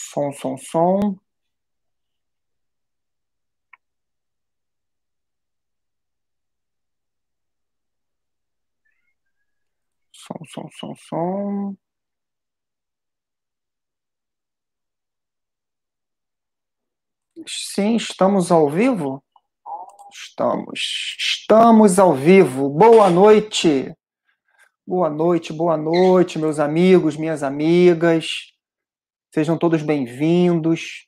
Som, som, som. Som, som, som, som. Sim, estamos ao vivo? Estamos ao vivo. Boa noite. Boa noite, meus amigos, minhas amigas. Sejam todos bem-vindos.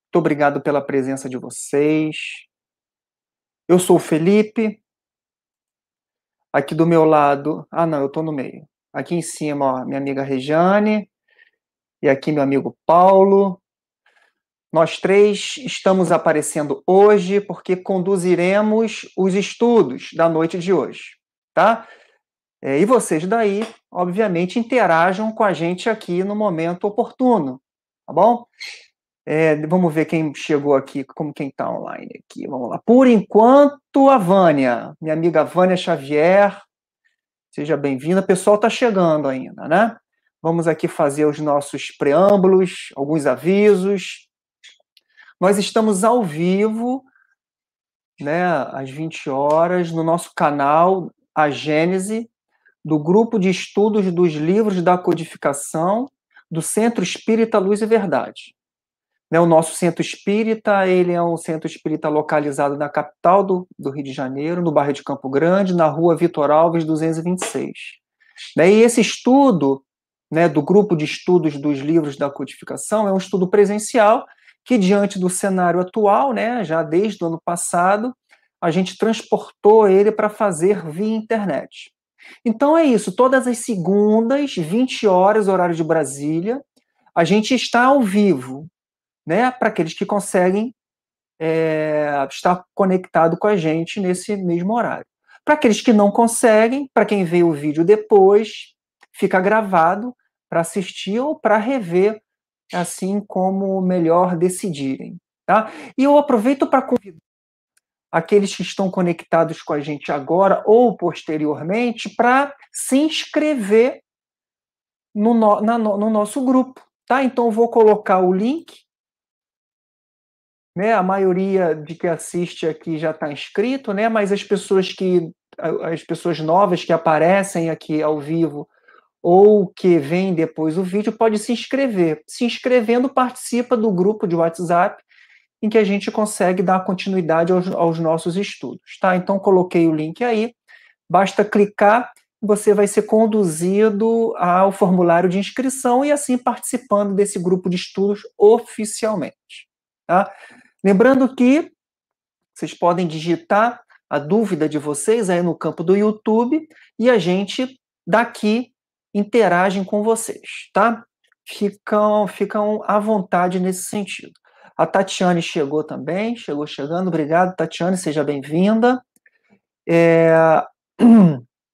Muito obrigado pela presença de vocês. Eu sou o Felipe. Aqui do meu lado... Ah, não, eu estou no meio. Aqui em cima, ó, minha amiga Regiane. E aqui meu amigo Paulo. Nós três estamos aparecendo hoje porque conduziremos os estudos da noite de hoje, tá? E vocês daí, obviamente, interajam com a gente aqui no momento oportuno, tá bom? Vamos ver quem chegou aqui, como quem está online aqui. Vamos lá. Por enquanto, a Vânia, minha amiga Vânia Xavier, seja bem-vinda. O pessoal está chegando ainda, né? Vamos aqui fazer os nossos preâmbulos, alguns avisos. Nós estamos ao vivo, né, às 20 horas, no nosso canal, a Gênese, do Grupo de Estudos dos Livros da Codificação, do Centro Espírita Luz e Verdade. O nosso Centro Espírita, ele é um centro espírita localizado na capital do Rio de Janeiro, no bairro de Campo Grande, na rua Vitor Alves, 226. E esse estudo, né, do Grupo de Estudos dos Livros da Codificação, é um estudo presencial que, diante do cenário atual, né, já desde o ano passado, a gente transportou ele para fazer via internet. Então é isso, todas as segundas, 20 horas, horário de Brasília, a gente está ao vivo, né, para aqueles que conseguem estar conectado com a gente nesse mesmo horário. Para aqueles que não conseguem, para quem vê o vídeo depois, fica gravado para assistir ou para rever, assim como melhor decidirem. Tá? E eu aproveito para convidar aqueles que estão conectados com a gente agora ou posteriormente para se inscrever no nosso grupo. Tá? Então, eu vou colocar o link. Né, a maioria de que assiste aqui já está inscrito, né, mas as pessoas novas que aparecem aqui ao vivo ou que veem depois o vídeo, pode se inscrever. Se inscrevendo, participa do grupo de WhatsApp em que a gente consegue dar continuidade aos nossos estudos. Tá? Então, coloquei o link aí, basta clicar, você vai ser conduzido ao formulário de inscrição e assim participando desse grupo de estudos oficialmente. Tá? Lembrando que vocês podem digitar a dúvida de vocês aí no campo do YouTube e a gente daqui interage com vocês, tá? Ficam à vontade nesse sentido. A Tatiane chegou também, chegando. Obrigado, Tatiane, seja bem-vinda.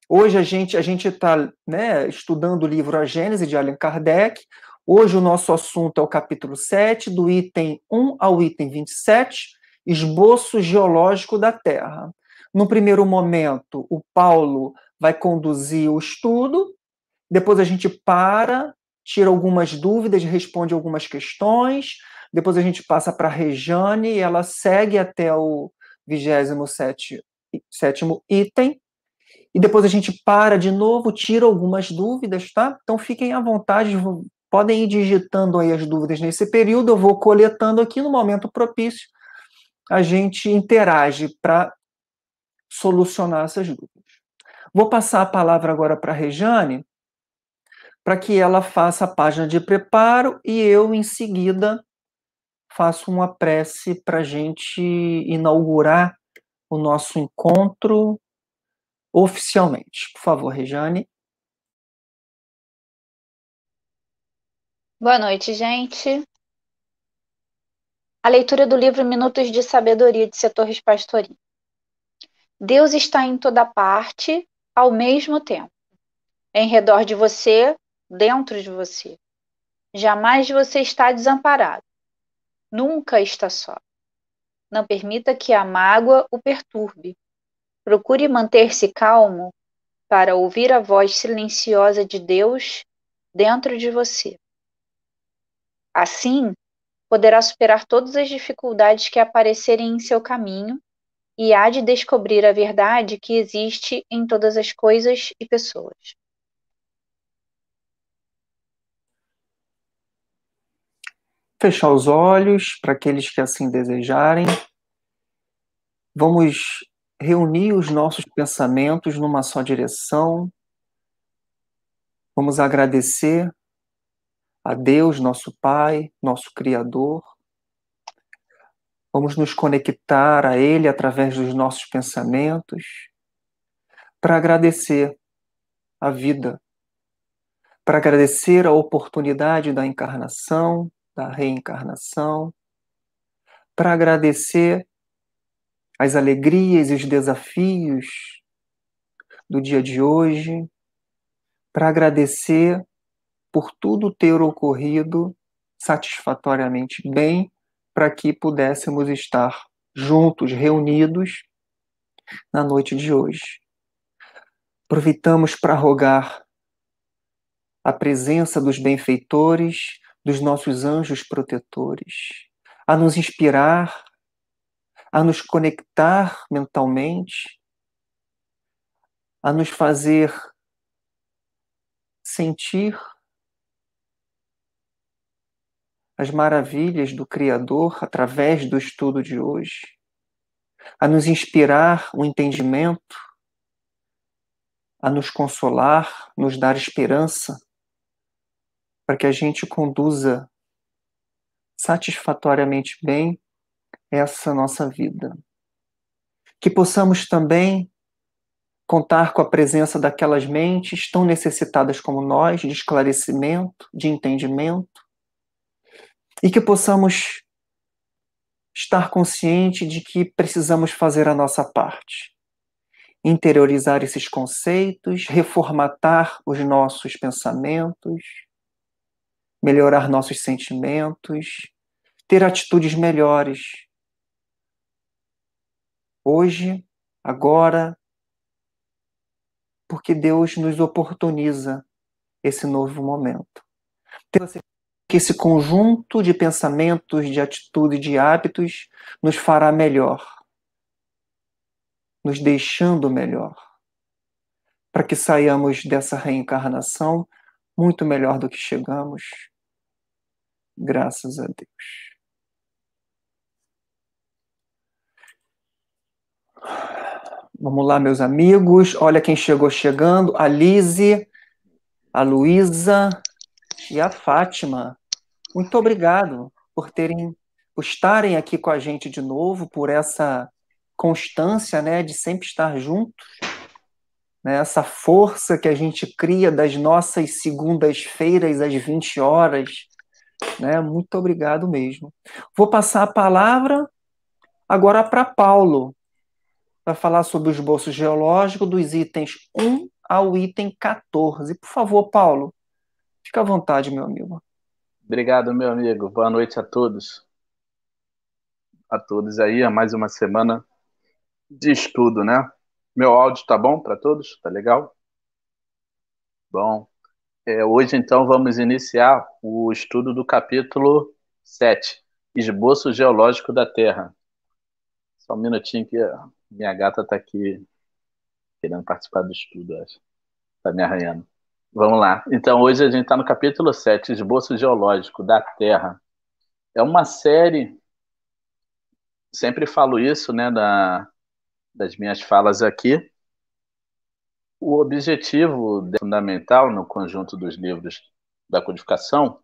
Hoje a gente está, né, estudando o livro A Gênese, de Allan Kardec. Hoje o nosso assunto é o capítulo 7, do item 1 ao item 27, esboço geológico da Terra. No primeiro momento, o Paulo vai conduzir o estudo, depois a gente tira algumas dúvidas, responde algumas questões, depois a gente passa para a Rejane, e ela segue até o 27º item, e depois a gente para de novo, tira algumas dúvidas, tá? Então fiquem à vontade, podem ir digitando aí as dúvidas nesse período, eu vou coletando aqui no momento propício, a gente interage para solucionar essas dúvidas. Vou passar a palavra agora para a Rejane, para que ela faça a página de preparo e eu, em seguida, faço uma prece para a gente inaugurar o nosso encontro oficialmente. Por favor, Rejane. Boa noite, gente. A leitura do livro Minutos de Sabedoria de C. Torres Pastorinho. Deus está em toda parte, ao mesmo tempo. Em redor de você, dentro de você. Jamais você está desamparado. Nunca está só. Não permita que a mágoa o perturbe. Procure manter-se calmo para ouvir a voz silenciosa de Deus dentro de você. Assim, poderá superar todas as dificuldades que aparecerem em seu caminho e há de descobrir a verdade que existe em todas as coisas e pessoas. Fechar os olhos para aqueles que assim desejarem. Vamos reunir os nossos pensamentos numa só direção. Vamos agradecer a Deus, nosso Pai, nosso Criador. Vamos nos conectar a Ele através dos nossos pensamentos para agradecer a vida, para agradecer a oportunidade da encarnação, da reencarnação, para agradecer as alegrias e os desafios do dia de hoje, para agradecer por tudo ter ocorrido satisfatoriamente bem, para que pudéssemos estar juntos, reunidos na noite de hoje. Aproveitamos para rogar a presença dos benfeitores, dos nossos anjos protetores, a nos inspirar, a nos conectar mentalmente, a nos fazer sentir as maravilhas do Criador através do estudo de hoje, a nos inspirar o entendimento, a nos consolar, nos dar esperança, para que a gente conduza satisfatoriamente bem essa nossa vida. Que possamos também contar com a presença daquelas mentes tão necessitadas como nós, de esclarecimento, de entendimento, e que possamos estar consciente de que precisamos fazer a nossa parte. Interiorizar esses conceitos, reformatar os nossos pensamentos, melhorar nossos sentimentos, ter atitudes melhores. Hoje, agora, porque Deus nos oportuniza esse novo momento. Que esse conjunto de pensamentos, de atitudes, de hábitos nos fará melhor, nos deixando melhor, para que saiamos dessa reencarnação muito melhor do que chegamos. Graças a Deus. Vamos lá, meus amigos. Olha quem chegou chegando. A Lise, a Luísa e a Fátima. Muito obrigado por estarem aqui com a gente de novo, por essa constância, né, de sempre estar juntos, né, essa força que a gente cria das nossas segundas-feiras às 20 horas. Né? Muito obrigado mesmo. Vou passar a palavra agora para Paulo, para falar sobre o esboço geológico dos itens 1 ao item 14. Por favor, Paulo, fica à vontade, meu amigo. Obrigado, meu amigo. Boa noite a todos. A todos aí, a mais uma semana de estudo, né? Meu áudio tá bom para todos? Tá legal? Bom. Hoje, então, vamos iniciar o estudo do capítulo 7, Esboço Geológico da Terra. Só um minutinho que a minha gata tá aqui querendo participar do estudo, acho. Tá me arranhando. Vamos lá. Então, hoje a gente está no capítulo 7, Esboço Geológico da Terra. É uma série, sempre falo isso, né, das minhas falas aqui. O objetivo fundamental no conjunto dos livros da codificação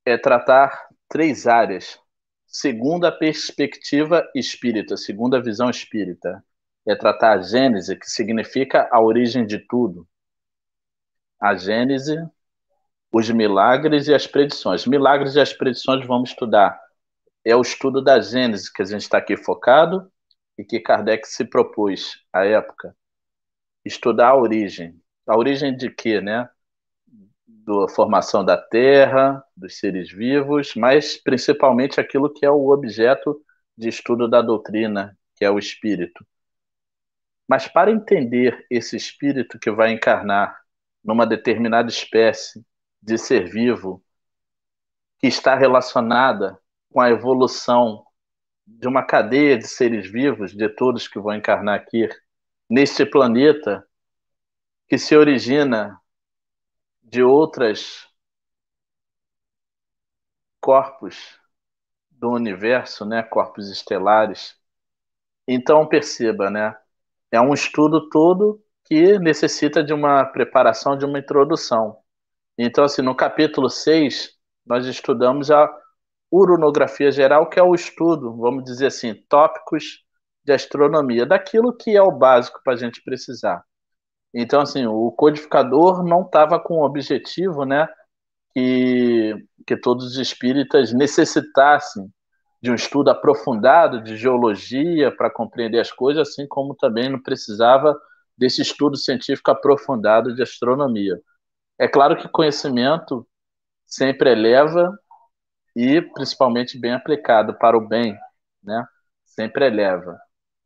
é tratar três áreas, segundo a perspectiva espírita, segundo a visão espírita. É tratar a Gênese, que significa a origem de tudo. A Gênese, os milagres e as predições. Milagres e as predições vamos estudar. É o estudo da Gênese que a gente está aqui focado e que Kardec se propôs à época. Estudar a origem. A origem de quê, né? Da formação da Terra, dos seres vivos, mas principalmente aquilo que é o objeto de estudo da doutrina, que é o espírito. Mas para entender esse espírito que vai encarnar numa determinada espécie de ser vivo, que está relacionada com a evolução de uma cadeia de seres vivos, de todos que vão encarnar aqui neste planeta, que se origina de outros corpos do universo, né, corpos estelares. Então perceba, né, é um estudo todo que necessita de uma preparação, de uma introdução. Então, assim, no capítulo 6, nós estudamos a uranografia geral, que é o estudo, vamos dizer assim, tópicos de astronomia, daquilo que é o básico para a gente precisar. Então, assim, o codificador não estava com o objetivo, né, que todos os espíritas necessitassem de um estudo aprofundado de geologia para compreender as coisas, assim como também não precisava desse estudo científico aprofundado de astronomia. É claro que conhecimento sempre eleva e principalmente bem aplicado para o bem, né? Sempre eleva.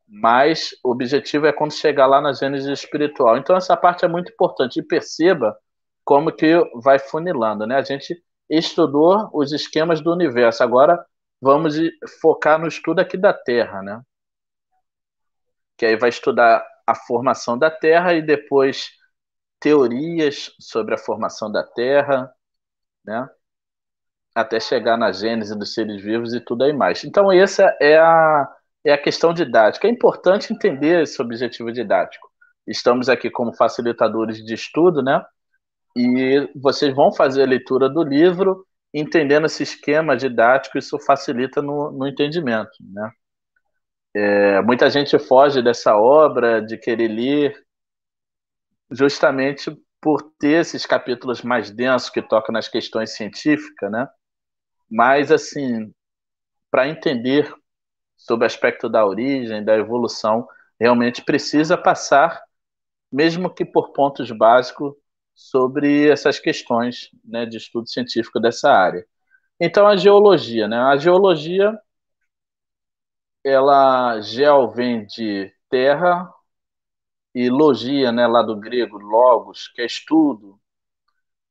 Mas o objetivo é quando chegar lá na gênese espiritual. Então essa parte é muito importante. E perceba como que vai funilando, né? A gente estudou os esquemas do universo. Agora vamos focar no estudo aqui da Terra, né? Que aí vai estudar a formação da Terra e depois teorias sobre a formação da Terra, né? Até chegar na gênese dos seres vivos e tudo aí mais. Então, essa é a questão didática. É importante entender esse objetivo didático. Estamos aqui como facilitadores de estudo, né? E vocês vão fazer a leitura do livro, entendendo esse esquema didático, isso facilita no entendimento, né? Muita gente foge dessa obra, de querer ler, justamente por ter esses capítulos mais densos que tocam nas questões científicas, né? Mas, assim, para entender sobre o aspecto da origem, da evolução, realmente precisa passar, mesmo que por pontos básicos, sobre essas questões, né, de estudo científico dessa área. Então, a geologia, né? A geologia, ela geo vem de terra e logia, né, lá do grego, logos, que é estudo.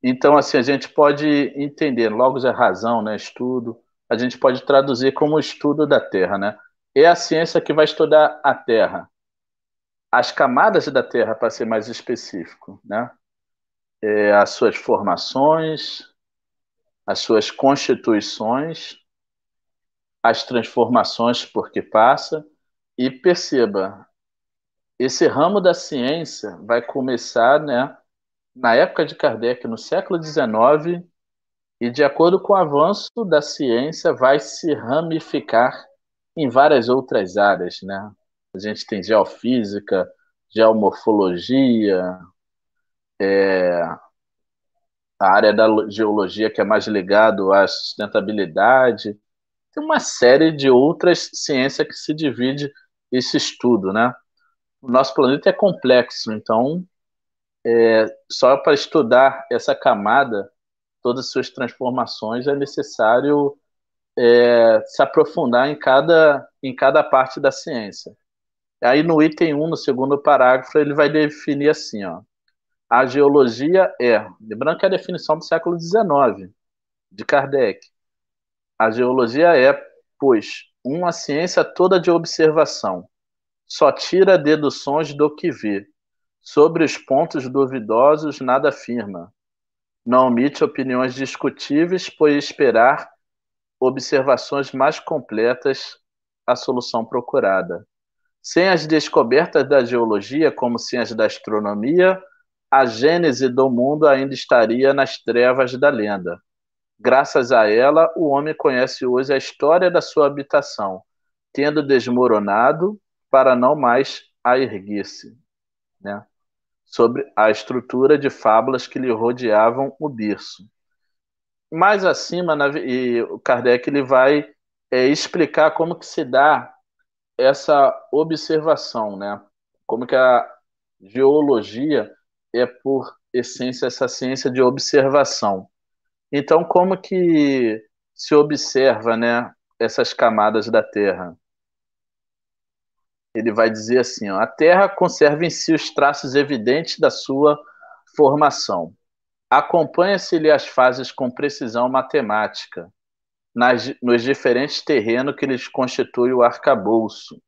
Então, assim, a gente pode entender, logos é razão, né, estudo, a gente pode traduzir como estudo da Terra, né? É a ciência que vai estudar a Terra, as camadas da Terra, para ser mais específico, né? As suas formações, as suas constituições, as transformações por que passa, e perceba, esse ramo da ciência vai começar, né, na época de Kardec, no século XIX, e de acordo com o avanço da ciência, vai se ramificar em várias outras áreas, né? A gente tem geofísica, geomorfologia, a área da geologia que é mais ligado à sustentabilidade. Tem uma série de outras ciências que se divide esse estudo, né? O nosso planeta é complexo, então só para estudar essa camada, todas as suas transformações, é necessário se aprofundar em cada parte da ciência. Aí no item 1, no segundo parágrafo, ele vai definir assim, ó, a geologia lembrando que é a definição do século XIX, de Kardec, a geologia pois, uma ciência toda de observação, só tira deduções do que vê, sobre os pontos duvidosos nada afirma, não omite opiniões discutíveis, pois esperar observações mais completas a solução procurada. Sem as descobertas da geologia, como sem as da astronomia, a gênese do mundo ainda estaria nas trevas da lenda. Graças a ela, o homem conhece hoje a história da sua habitação, tendo desmoronado para não mais a erguer-se, né? Sobre a estrutura de fábulas que lhe rodeavam o berço. Mais acima, e o Kardec ele vai explicar como que se dá essa observação, né? Como que a geologia é, por essência, essa ciência de observação. Então, como que se observa, né, essas camadas da Terra? Ele vai dizer assim, ó, a Terra conserva em si os traços evidentes da sua formação. Acompanha-se-lhe as fases com precisão matemática, nos diferentes terrenos que lhes constitui o arcabouço.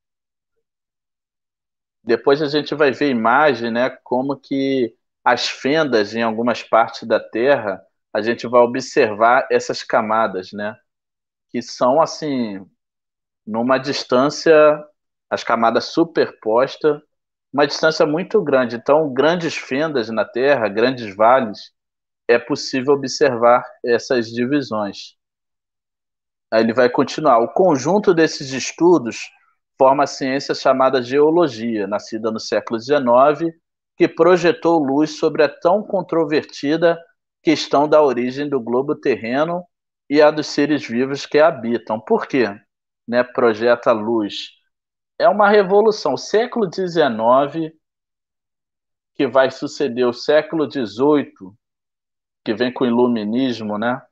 Depois a gente vai ver imagem, né, como que as fendas em algumas partes da Terra, a gente vai observar essas camadas, né, que são assim, numa distância, as camadas superpostas, uma distância muito grande. Então, grandes fendas na Terra, grandes vales, é possível observar essas divisões. Aí ele vai continuar. O conjunto desses estudos forma a ciência chamada geologia, nascida no século XIX, que projetou luz sobre a tão controvertida questão da origem do globo terreno e a dos seres vivos que a habitam. Por quê? Né, projeta luz. É uma revolução. O século XIX, que vai suceder o século XVIII, que vem com o iluminismo, né?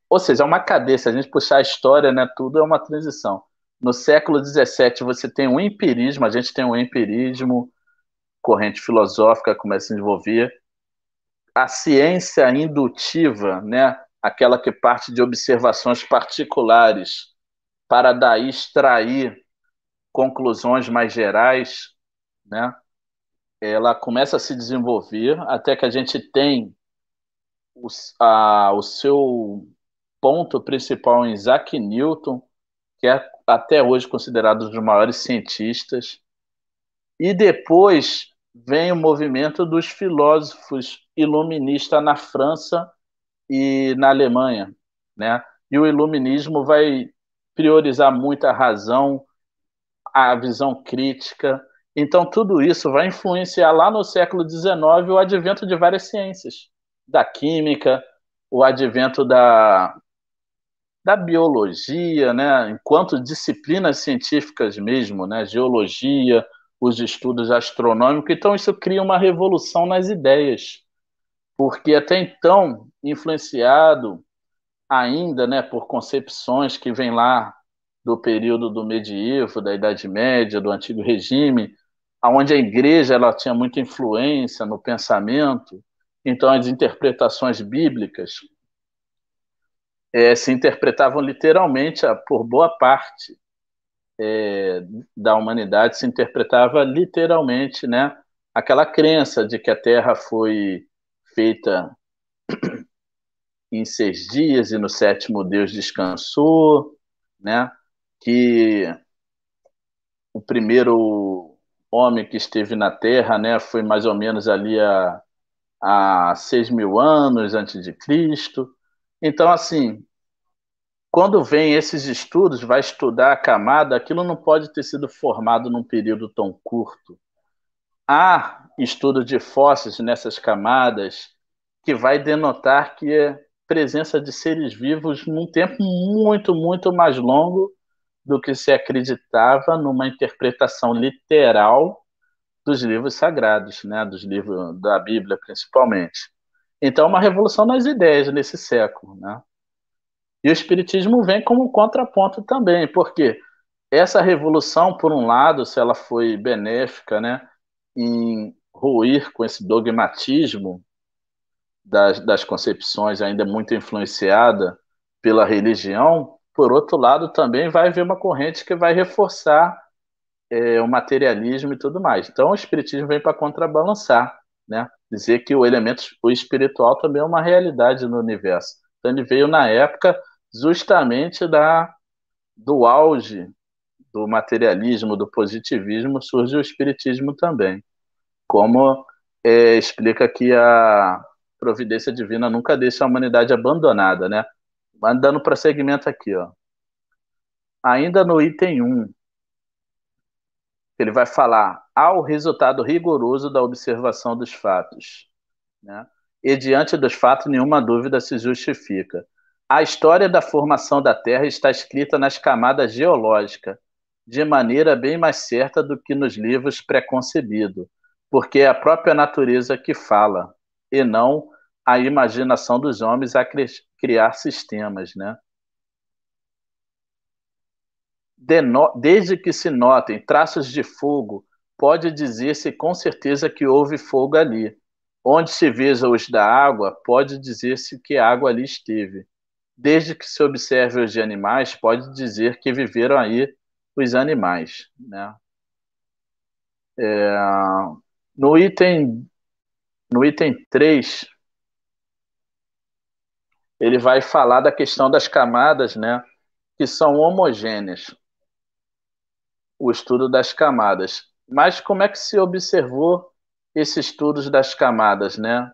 Ou seja, é uma cadeia. Se a gente puxar a história, né, tudo é uma transição. No século XVII, você tem o empirismo, a gente tem o empirismo, corrente filosófica começa a se desenvolver. A ciência indutiva, né, aquela que parte de observações particulares para daí extrair conclusões mais gerais, né, ela começa a se desenvolver até que a gente tem o seu ponto principal em Isaac Newton, que é até hoje considerado um dos maiores cientistas. E depois vem o movimento dos filósofos iluministas na França e na Alemanha, né? E o iluminismo vai priorizar muito a razão, a visão crítica. Então, tudo isso vai influenciar lá no século XIX o advento de várias ciências, da química, o advento da biologia, né, enquanto disciplinas científicas mesmo, né, geologia, os estudos astronômicos. Então, isso cria uma revolução nas ideias, porque até então, influenciado ainda, né, por concepções que vêm lá do período do medievo, da Idade Média, do Antigo Regime, onde a igreja ela tinha muita influência no pensamento, então as interpretações bíblicas se interpretavam literalmente, por boa parte da humanidade se interpretava literalmente, né, aquela crença de que a Terra foi feita em 6 dias e no sétimo Deus descansou, né, que o primeiro homem que esteve na Terra, né, foi mais ou menos ali há 6.000 anos antes de Cristo. Então, assim, quando vem esses estudos, vai estudar a camada, aquilo não pode ter sido formado num período tão curto. Há estudo de fósseis nessas camadas que vai denotar que é presença de seres vivos num tempo muito, muito mais longo do que se acreditava numa interpretação literal dos livros sagrados, né? Dos livros da Bíblia, principalmente. Então, uma revolução nas ideias nesse século, né? E o Espiritismo vem como um contraponto também, porque essa revolução, por um lado, se ela foi benéfica, né, em ruir com esse dogmatismo das concepções ainda muito influenciada pela religião, por outro lado, também vai haver uma corrente que vai reforçar o materialismo e tudo mais. Então, o Espiritismo vem para contrabalançar, né, dizer que o espiritual também é uma realidade no universo. Então, ele veio na época justamente do auge do materialismo, do positivismo, surge o espiritismo também. Como explica que a providência divina nunca deixa a humanidade abandonada, né? Mas dando prosseguimento aqui, ó. Ainda no item 1, ele vai falar ao resultado rigoroso da observação dos fatos, né? E diante dos fatos, nenhuma dúvida se justifica. A história da formação da Terra está escrita nas camadas geológicas, de maneira bem mais certa do que nos livros preconcebidos, porque é a própria natureza que fala, e não a imaginação dos homens a criar sistemas, né? Desde que se notem traços de fogo, pode dizer-se com certeza que houve fogo ali. Onde se veja os da água, pode dizer-se que a água ali esteve. Desde que se observe os de animais, pode dizer que viveram aí os animais, né? No item, no item 3, ele vai falar da questão das camadas, né? Que são homogêneas, o estudo das camadas. Mas como é que se observou esse estudo das camadas, né?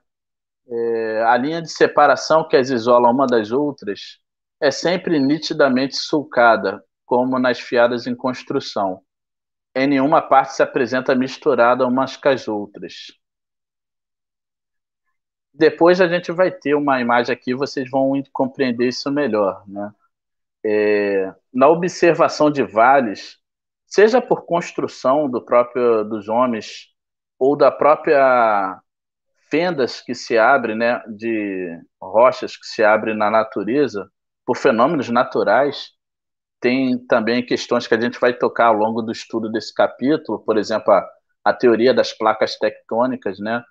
A linha de separação que as isola uma das outras é sempre nitidamente sulcada, como nas fiadas em construção. Em nenhuma parte se apresenta misturada umas com as outras. Depois a gente vai ter uma imagem aqui, vocês vão compreender isso melhor, né? Na observação de vales, seja por construção dos homens ou da própria fendas que se abrem, né, de rochas que se abrem na natureza, por fenômenos naturais, tem também questões que a gente vai tocar ao longo do estudo desse capítulo, por exemplo, a teoria das placas tectônicas, né,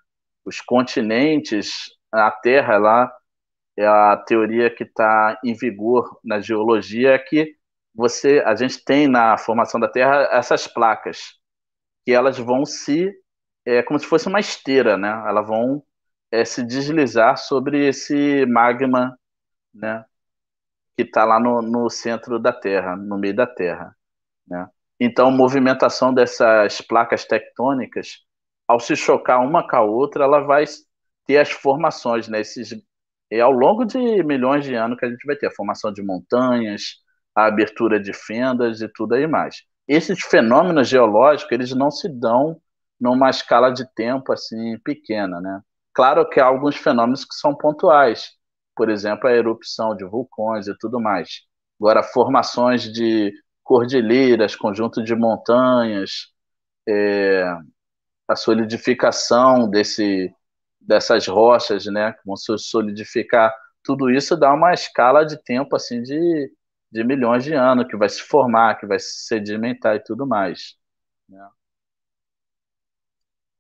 os continentes, a Terra lá, é a teoria que está em vigor na geologia, é que a gente tem na formação da Terra essas placas, que elas vão como se fosse uma esteira, né? Elas vão se deslizar sobre esse magma, né? Que está lá no centro da Terra, no meio da Terra, né? Então, a movimentação dessas placas tectônicas, ao se chocar uma com a outra, ela vai ter as formações, né? Ao longo de milhões de anos que a gente vai ter a formação de montanhas, a abertura de fendas e tudo aí mais. Esses fenômenos geológicos, eles não se dão numa escala de tempo assim pequena, né? Claro que há alguns fenômenos que são pontuais, por exemplo, a erupção de vulcões e tudo mais. Agora, formações de cordilheiras, conjunto de montanhas, a solidificação dessas rochas, né, que vão se solidificar, tudo isso dá uma escala de tempo assim de milhões de anos, que vai se formar, que vai se sedimentar e tudo mais, né?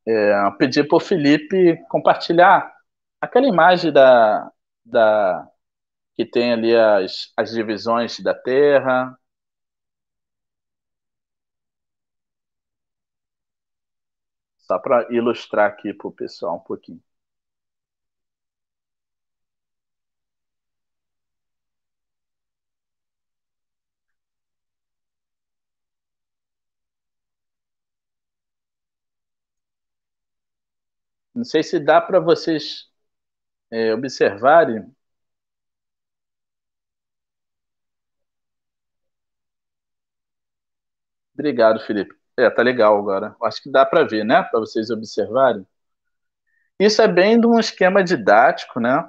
Eu pedi para o Felipe compartilhar aquela imagem da que tem ali as divisões da Terra, só para ilustrar aqui para o pessoal um pouquinho. Não sei se dá para vocês observarem. Obrigado, Felipe. Tá legal agora. Acho que dá para ver, né? Para vocês observarem. Isso é bem de um esquema didático, né?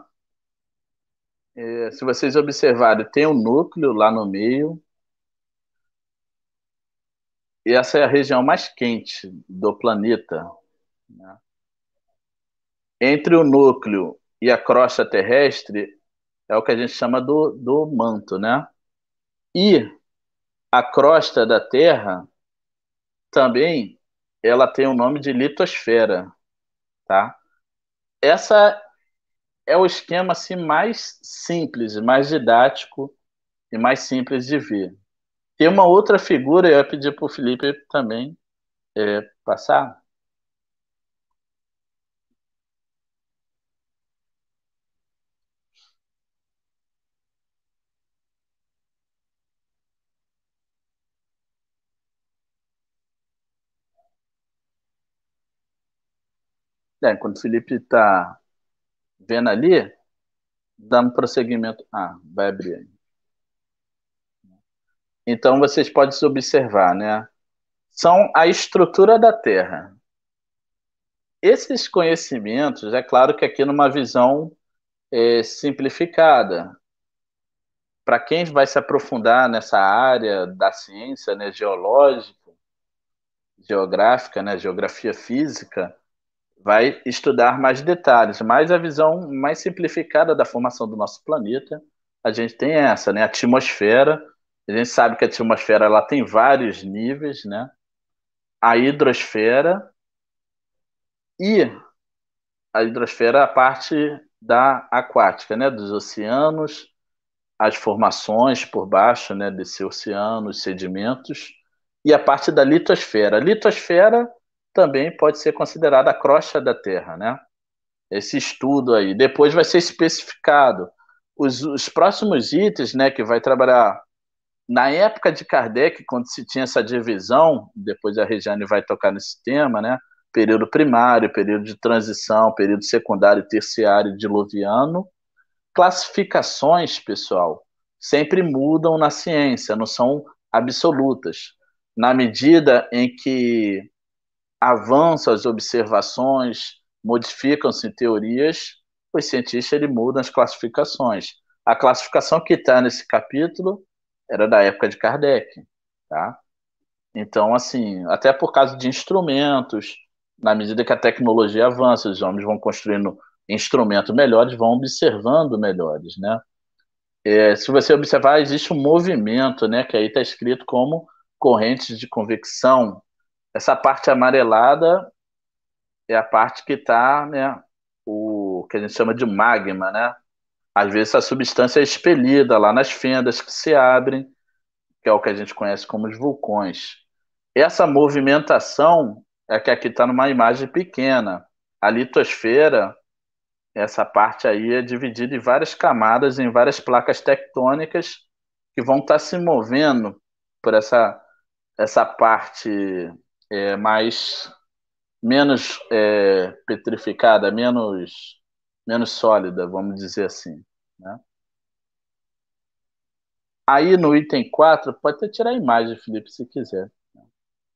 Se vocês observarem, tem um núcleo lá no meio, e essa é a região mais quente do planeta, né? Entre o núcleo e a crosta terrestre é o que a gente chama do manto, né? E a crosta da Terra também ela tem o nome de litosfera, tá? Essa é o esquema assim mais simples, mais didático e mais simples de ver. Tem uma outra figura, eu ia pedir para o Felipe também passar. Quando o Felipe está vendo ali, dando prosseguimento. Vai abrir aí. Então vocês podem observar, né? São a estrutura da Terra. Esses conhecimentos, é claro que aqui numa visão simplificada. Para quem vai se aprofundar nessa área da ciência, né, geológica, geográfica, né, geografia física, vai estudar mais detalhes, mas a visão mais simplificada da formação do nosso planeta, a gente tem essa, né, a atmosfera. A gente sabe que a atmosfera ela tem vários níveis, né? A hidrosfera e a hidrosfera é a parte da aquática, né? Dos oceanos, as formações por baixo, né? Desse oceano, os sedimentos, e a parte da litosfera. A litosfera também pode ser considerada a crosta da Terra, né? Esse estudo aí. Depois vai ser especificado os próximos itens, né? Que vai trabalhar na época de Kardec, quando se tinha essa divisão, depois a Regiane vai tocar nesse tema, né? Período primário, período de transição, período secundário, terciário, diluviano. Classificações, pessoal, sempre mudam na ciência, não são absolutas. Na medida em que avançam as observações, modificam-se teorias, os cientistas ele mudam as classificações. A classificação que está nesse capítulo era da época de Kardec, tá? Então, assim, até por causa de instrumentos, na medida que a tecnologia avança, os homens vão construindo instrumentos melhores, vão observando melhores, né? Se você observar, existe um movimento, né, que aí está escrito como correntes de convecção. Essa parte amarelada é a parte que está, né, o que a gente chama de magma, né? Às vezes a substância é expelida lá nas fendas que se abrem, que é o que a gente conhece como os vulcões. Essa movimentação é que aqui está numa imagem pequena. A litosfera, essa parte aí é dividida em várias camadas, em várias placas tectônicas que vão estar se movendo por essa parte mais menos petrificada, menos sólida, vamos dizer assim, né? Aí no item 4 pode até tirar a imagem, Felipe, se quiser.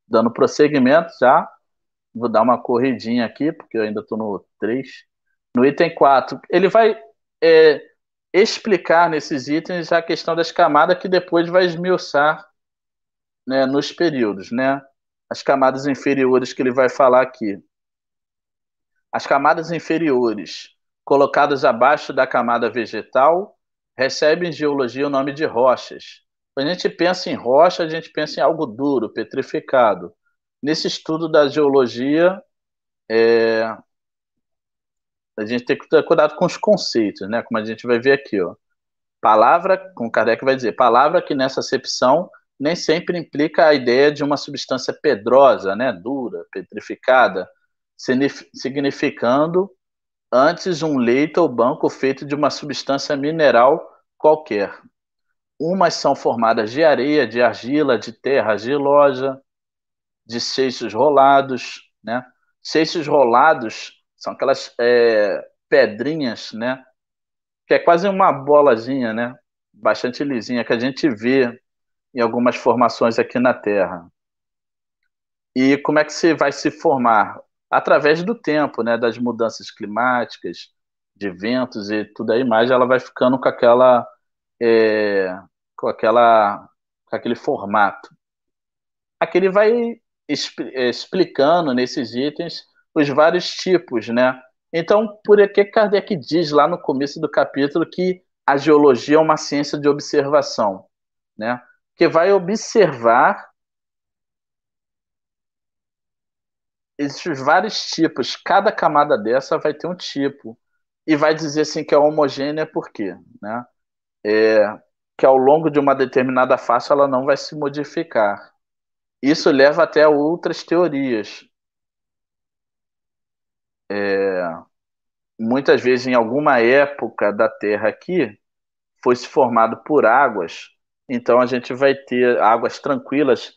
Dando prosseguimento já, vou dar uma corridinha aqui, porque eu ainda estou no 3. No item 4 ele vai é, explicar nesses itens a questão das camadas que depois vai esmiuçar, né, nos períodos, né? As camadas inferiores que ele vai falar aqui. As camadas inferiores, colocadas abaixo da camada vegetal, recebem em geologia o nome de rochas. Quando a gente pensa em rocha, a gente pensa em algo duro, petrificado. Nesse estudo da geologia, a gente tem que ter cuidado com os conceitos, né? Como a gente vai ver aqui, ó. Palavra, como Kardec vai dizer, palavra que nessa acepção nem sempre implica a ideia de uma substância pedrosa, né? Dura, petrificada, significando antes um leito ou banco feito de uma substância mineral qualquer. Umas são formadas de areia, de argila, de terra argilosa, de seixos rolados, né? Seixos rolados são aquelas pedrinhas, né? Que é quase uma bolazinha, né? Bastante lisinha, que a gente vê em algumas formações aqui na Terra. E como é que você vai se formar? Através do tempo, né? Das mudanças climáticas, de ventos e tudo aí mais, ela vai ficando é, com aquela, com aquele formato. Aqui ele vai explicando nesses itens os vários tipos, né? Então, por que Kardec diz lá no começo do capítulo que a geologia é uma ciência de observação, né? Que vai observar esses vários tipos. Cada camada dessa vai ter um tipo e vai dizer assim que é homogênea por quê, né? Que ao longo de uma determinada faixa ela não vai se modificar. Isso leva até a outras teorias. Muitas vezes, em alguma época da Terra aqui, foi se formado por águas, então a gente vai ter águas tranquilas,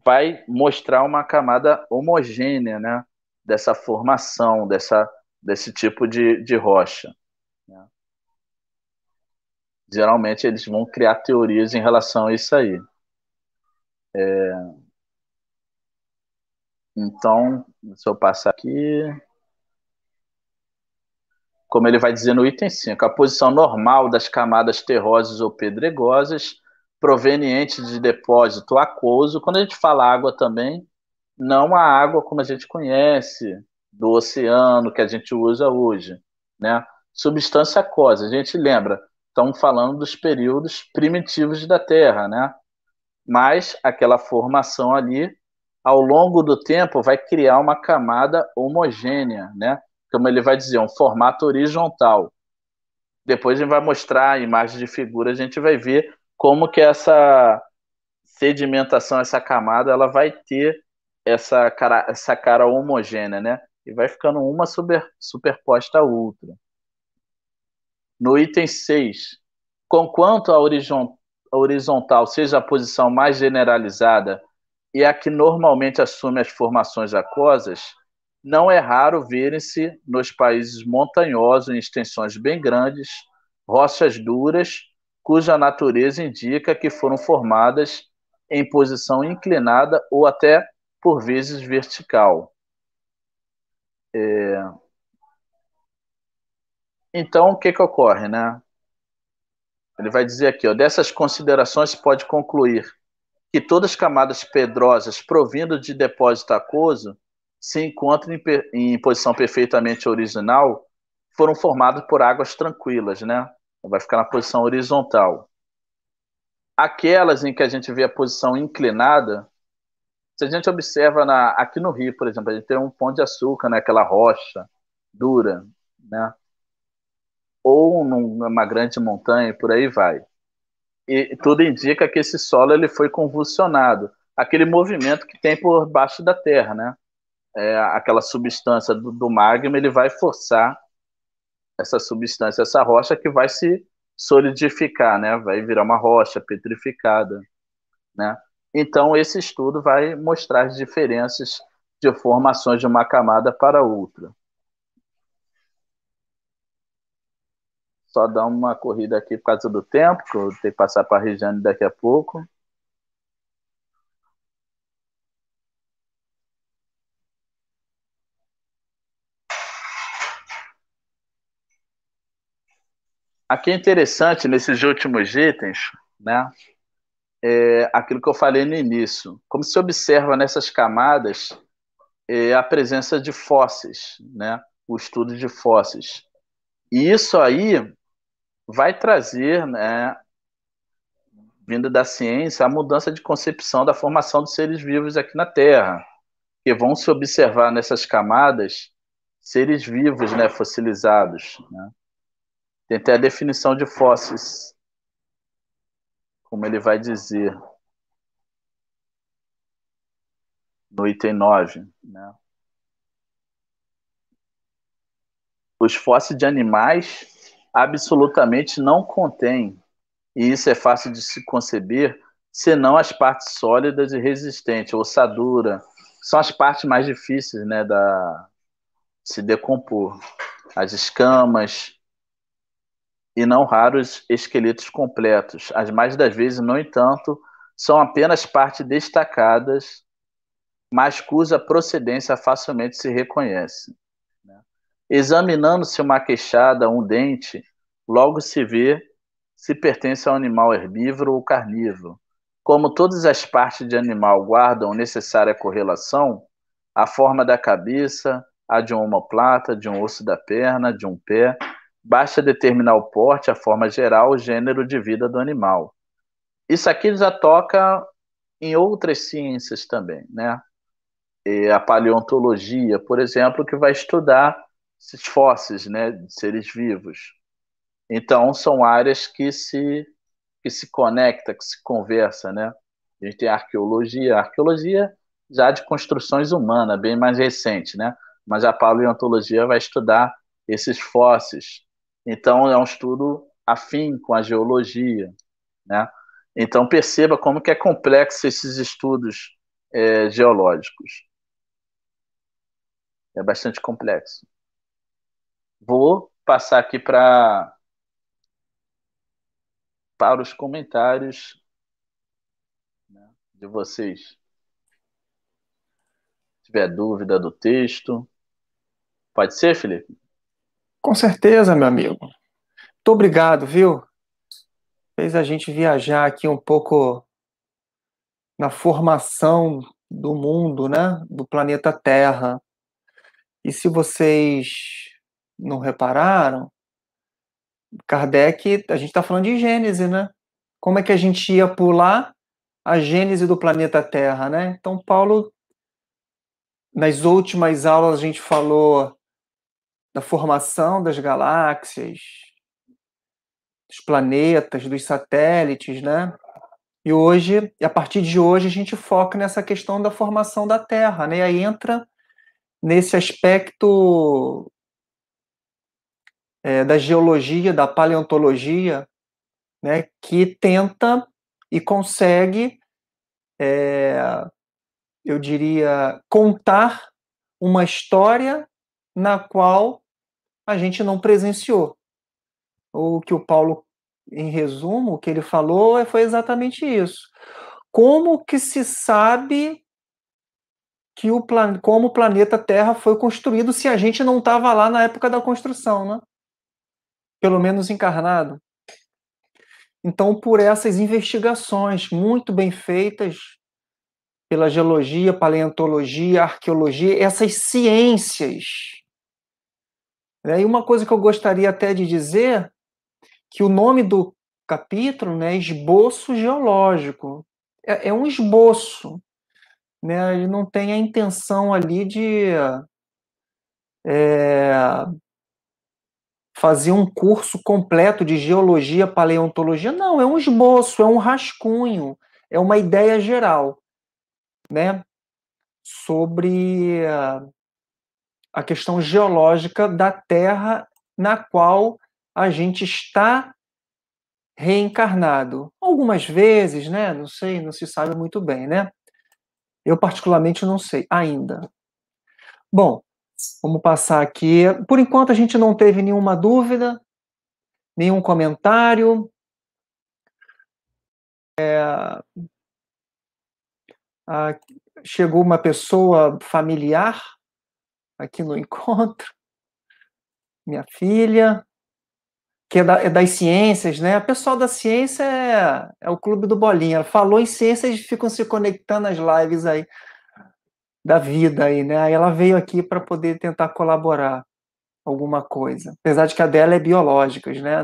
vai mostrar uma camada homogênea, né? Dessa formação, desse tipo de rocha, né? Geralmente eles vão criar teorias em relação a isso aí. Então, se eu passar aqui, como ele vai dizer no item 5, a posição normal das camadas terrosas ou pedregosas provenientes de depósito aquoso. Quando a gente fala água também, não a água como a gente conhece do oceano que a gente usa hoje, né? Substância aquosa, a gente lembra, estamos falando dos períodos primitivos da Terra, né? Mas aquela formação ali, ao longo do tempo, vai criar uma camada homogênea, né? como ele vai dizer, um formato horizontal. Depois a gente vai mostrar a imagem de figura, a gente vai ver como que essa sedimentação, essa camada, ela vai ter essa cara homogênea, né? E vai ficando uma superposta à outra. No item 6, conquanto a horizontal seja a posição mais generalizada e a que normalmente assume as formações aquosas, não é raro verem-se nos países montanhosos, em extensões bem grandes, rochas duras, cuja natureza indica que foram formadas em posição inclinada ou até, por vezes, vertical. Então, o que ocorre, né? Ele vai dizer aqui, ó, dessas considerações se pode concluir que todas as camadas pedrosas provindo de depósito aquoso se encontram em posição perfeitamente original, foram formadas por águas tranquilas, né? Vai ficar na posição horizontal. Aquelas em que a gente vê a posição inclinada, se a gente observa aqui no Rio, por exemplo, a gente tem um Pão de Açúcar, né? Aquela rocha dura, né? Ou numa grande montanha, e por aí vai. E tudo indica que esse solo ele foi convulsionado. Aquele movimento que tem por baixo da terra, né? Aquela substância do magma, ele vai forçar essa substância, essa rocha que vai se solidificar, né? Vai virar uma rocha petrificada, né? Então, esse estudo vai mostrar as diferenças de formações de uma camada para outra. Só dar uma corrida aqui por causa do tempo, que eu vou ter que passar para a Regiane daqui a pouco. Aqui é interessante, nesses últimos itens, né? Aquilo que eu falei no início. Como se observa nessas camadas a presença de fósseis, né? O estudo de fósseis. E isso aí vai trazer, né, vindo da ciência, a mudança de concepção da formação dos seres vivos aqui na Terra, que vão se observar nessas camadas seres vivos, né, fossilizados, né? Tem até a definição de fósseis, como ele vai dizer no item 9, né? Os fósseis de animais absolutamente não contêm, e isso é fácil de se conceber, senão as partes sólidas e resistentes, ossadura, são as partes mais difíceis, né, se decompor. As escamas e não raros esqueletos completos. As mais das vezes, no entanto, são apenas partes destacadas, mas cuja procedência facilmente se reconhece. Examinando-se uma queixada, um dente, logo se vê se pertence ao animal herbívoro ou carnívoro. Como todas as partes de animal guardam necessária correlação, a forma da cabeça, a de um omoplata, de um osso da perna, de um pé, basta determinar o porte, a forma geral, o gênero de vida do animal. Isso aqui já toca em outras ciências também, né? A paleontologia, por exemplo, que vai estudar esses fósseis, né, de seres vivos. Então, são áreas que se conecta, que se conversa, né? A gente tem a arqueologia já de construções humanas, bem mais recente, né? Mas a paleontologia vai estudar esses fósseis. Então, é um estudo afim com a geologia, né? Então, perceba como que é complexo esses estudos geológicos. É bastante complexo. Vou passar aqui para os comentários, né, de vocês. Se tiver dúvida do texto. Pode ser, Felipe? Com certeza, meu amigo. Muito obrigado, viu? Fez a gente viajar aqui um pouco na formação do mundo, né? Do planeta Terra. E se vocês não repararam, Kardec, a gente está falando de Gênese, né? Como é que a gente ia pular a Gênese do planeta Terra, né? Então, Paulo, nas últimas aulas a gente falou da formação das galáxias, dos planetas, dos satélites, né? E hoje, a partir de hoje, a gente foca nessa questão da formação da Terra, né? E aí entra nesse aspecto da geologia, da paleontologia, né? Que tenta e consegue, eu diria, contar uma história na qual a gente não presenciou. O que o Paulo, em resumo, o que ele falou foi exatamente isso. Como que se sabe que como o planeta Terra foi construído se a gente não estava lá na época da construção, né? Pelo menos encarnado. Então, por essas investigações muito bem feitas pela geologia, paleontologia, arqueologia, essas ciências. E uma coisa que eu gostaria até de dizer, que o nome do capítulo, né, esboço geológico, é um esboço, né? Ele não tem a intenção ali de fazer um curso completo de geologia, paleontologia. Não, é um esboço, é um rascunho, é uma ideia geral, né, sobre a questão geológica da Terra na qual a gente está reencarnado. Algumas vezes, né, não sei, não se sabe muito bem, né? Eu particularmente não sei ainda. Bom, vamos passar aqui. Por enquanto a gente não teve nenhuma dúvida, nenhum comentário. Chegou uma pessoa familiar aqui no encontro, minha filha, que é das ciências, né? O pessoal da ciência é o clube do Bolinha. Ela falou em ciência, eles ficam se conectando às lives aí da vida aí, né? Aí ela veio aqui para poder tentar colaborar alguma coisa. Apesar de que a dela é biológicas, né?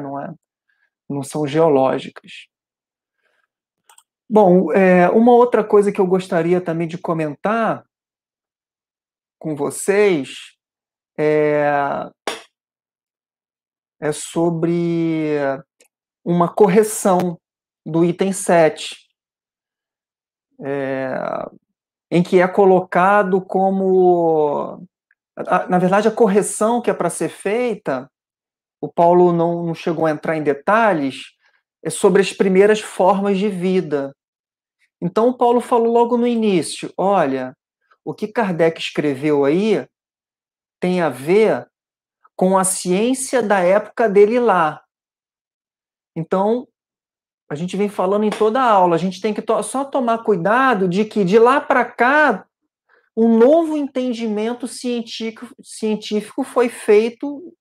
Não são geológicas. Bom, uma outra coisa que eu gostaria também de comentar com vocês é sobre uma correção do item 7, em que é colocado como... Na verdade, a correção que é para ser feita, o Paulo não chegou a entrar em detalhes, é sobre as primeiras formas de vida. Então, o Paulo falou logo no início, olha, o que Kardec escreveu aí tem a ver com a ciência da época dele lá. Então, a gente vem falando em toda a aula, a gente tem que só tomar cuidado de que de lá para cá um novo entendimento científico foi feito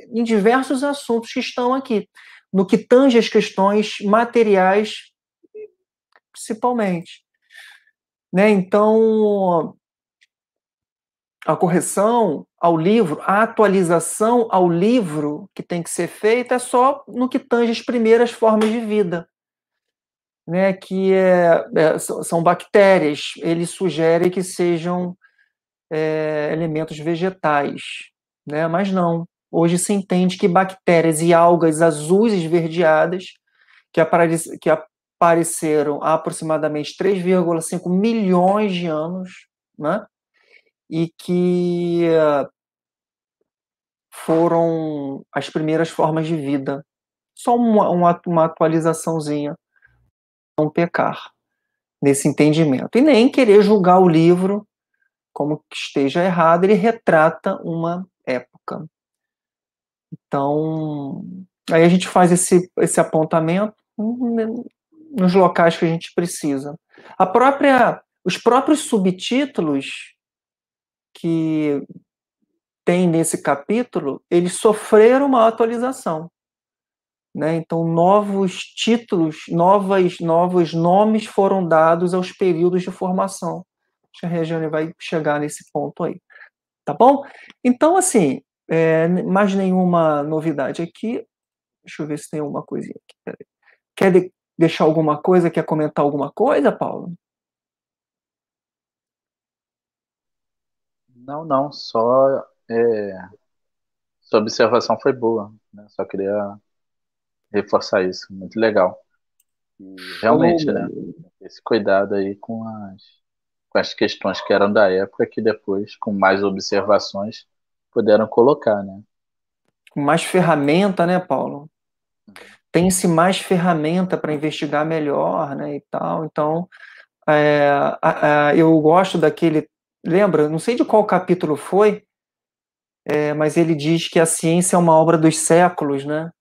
em diversos assuntos que estão aqui, no que tange as questões materiais, principalmente. Né? Então, a correção ao livro, a atualização ao livro que tem que ser feita é só no que tange as primeiras formas de vida, né, que são bactérias. Ele sugere que sejam elementos vegetais, né, mas não. Hoje se entende que bactérias e algas azuis esverdeadas, que apareceram há aproximadamente 3,5 milhões de anos, né, e que foram as primeiras formas de vida. Só uma atualizaçãozinha, não pecar nesse entendimento. E nem querer julgar o livro como que esteja errado, ele retrata uma época. Então, aí a gente faz esse apontamento nos locais que a gente precisa. Os próprios subtítulos que tem nesse capítulo, eles sofreram uma atualização. Né? Então, novos títulos, novos nomes foram dados aos períodos de formação. Acho que a Regiane vai chegar nesse ponto aí. Tá bom? Então, assim, mais nenhuma novidade aqui. Deixa eu ver se tem alguma coisinha aqui. Peraí. Quer deixar alguma coisa? Quer comentar alguma coisa, Paulo? Não, só Sua observação foi boa, né? Só queria reforçar isso. Muito legal. E realmente, né? Esse cuidado aí com as questões que eram da época, que depois, com mais observações, puderam colocar, né? Com mais ferramenta, né, Paulo? Tem-se mais ferramenta para investigar melhor, né, e tal. Então, eu gosto daquele... Lembra? Não sei de qual capítulo foi, mas ele diz que a ciência é uma obra dos séculos, né?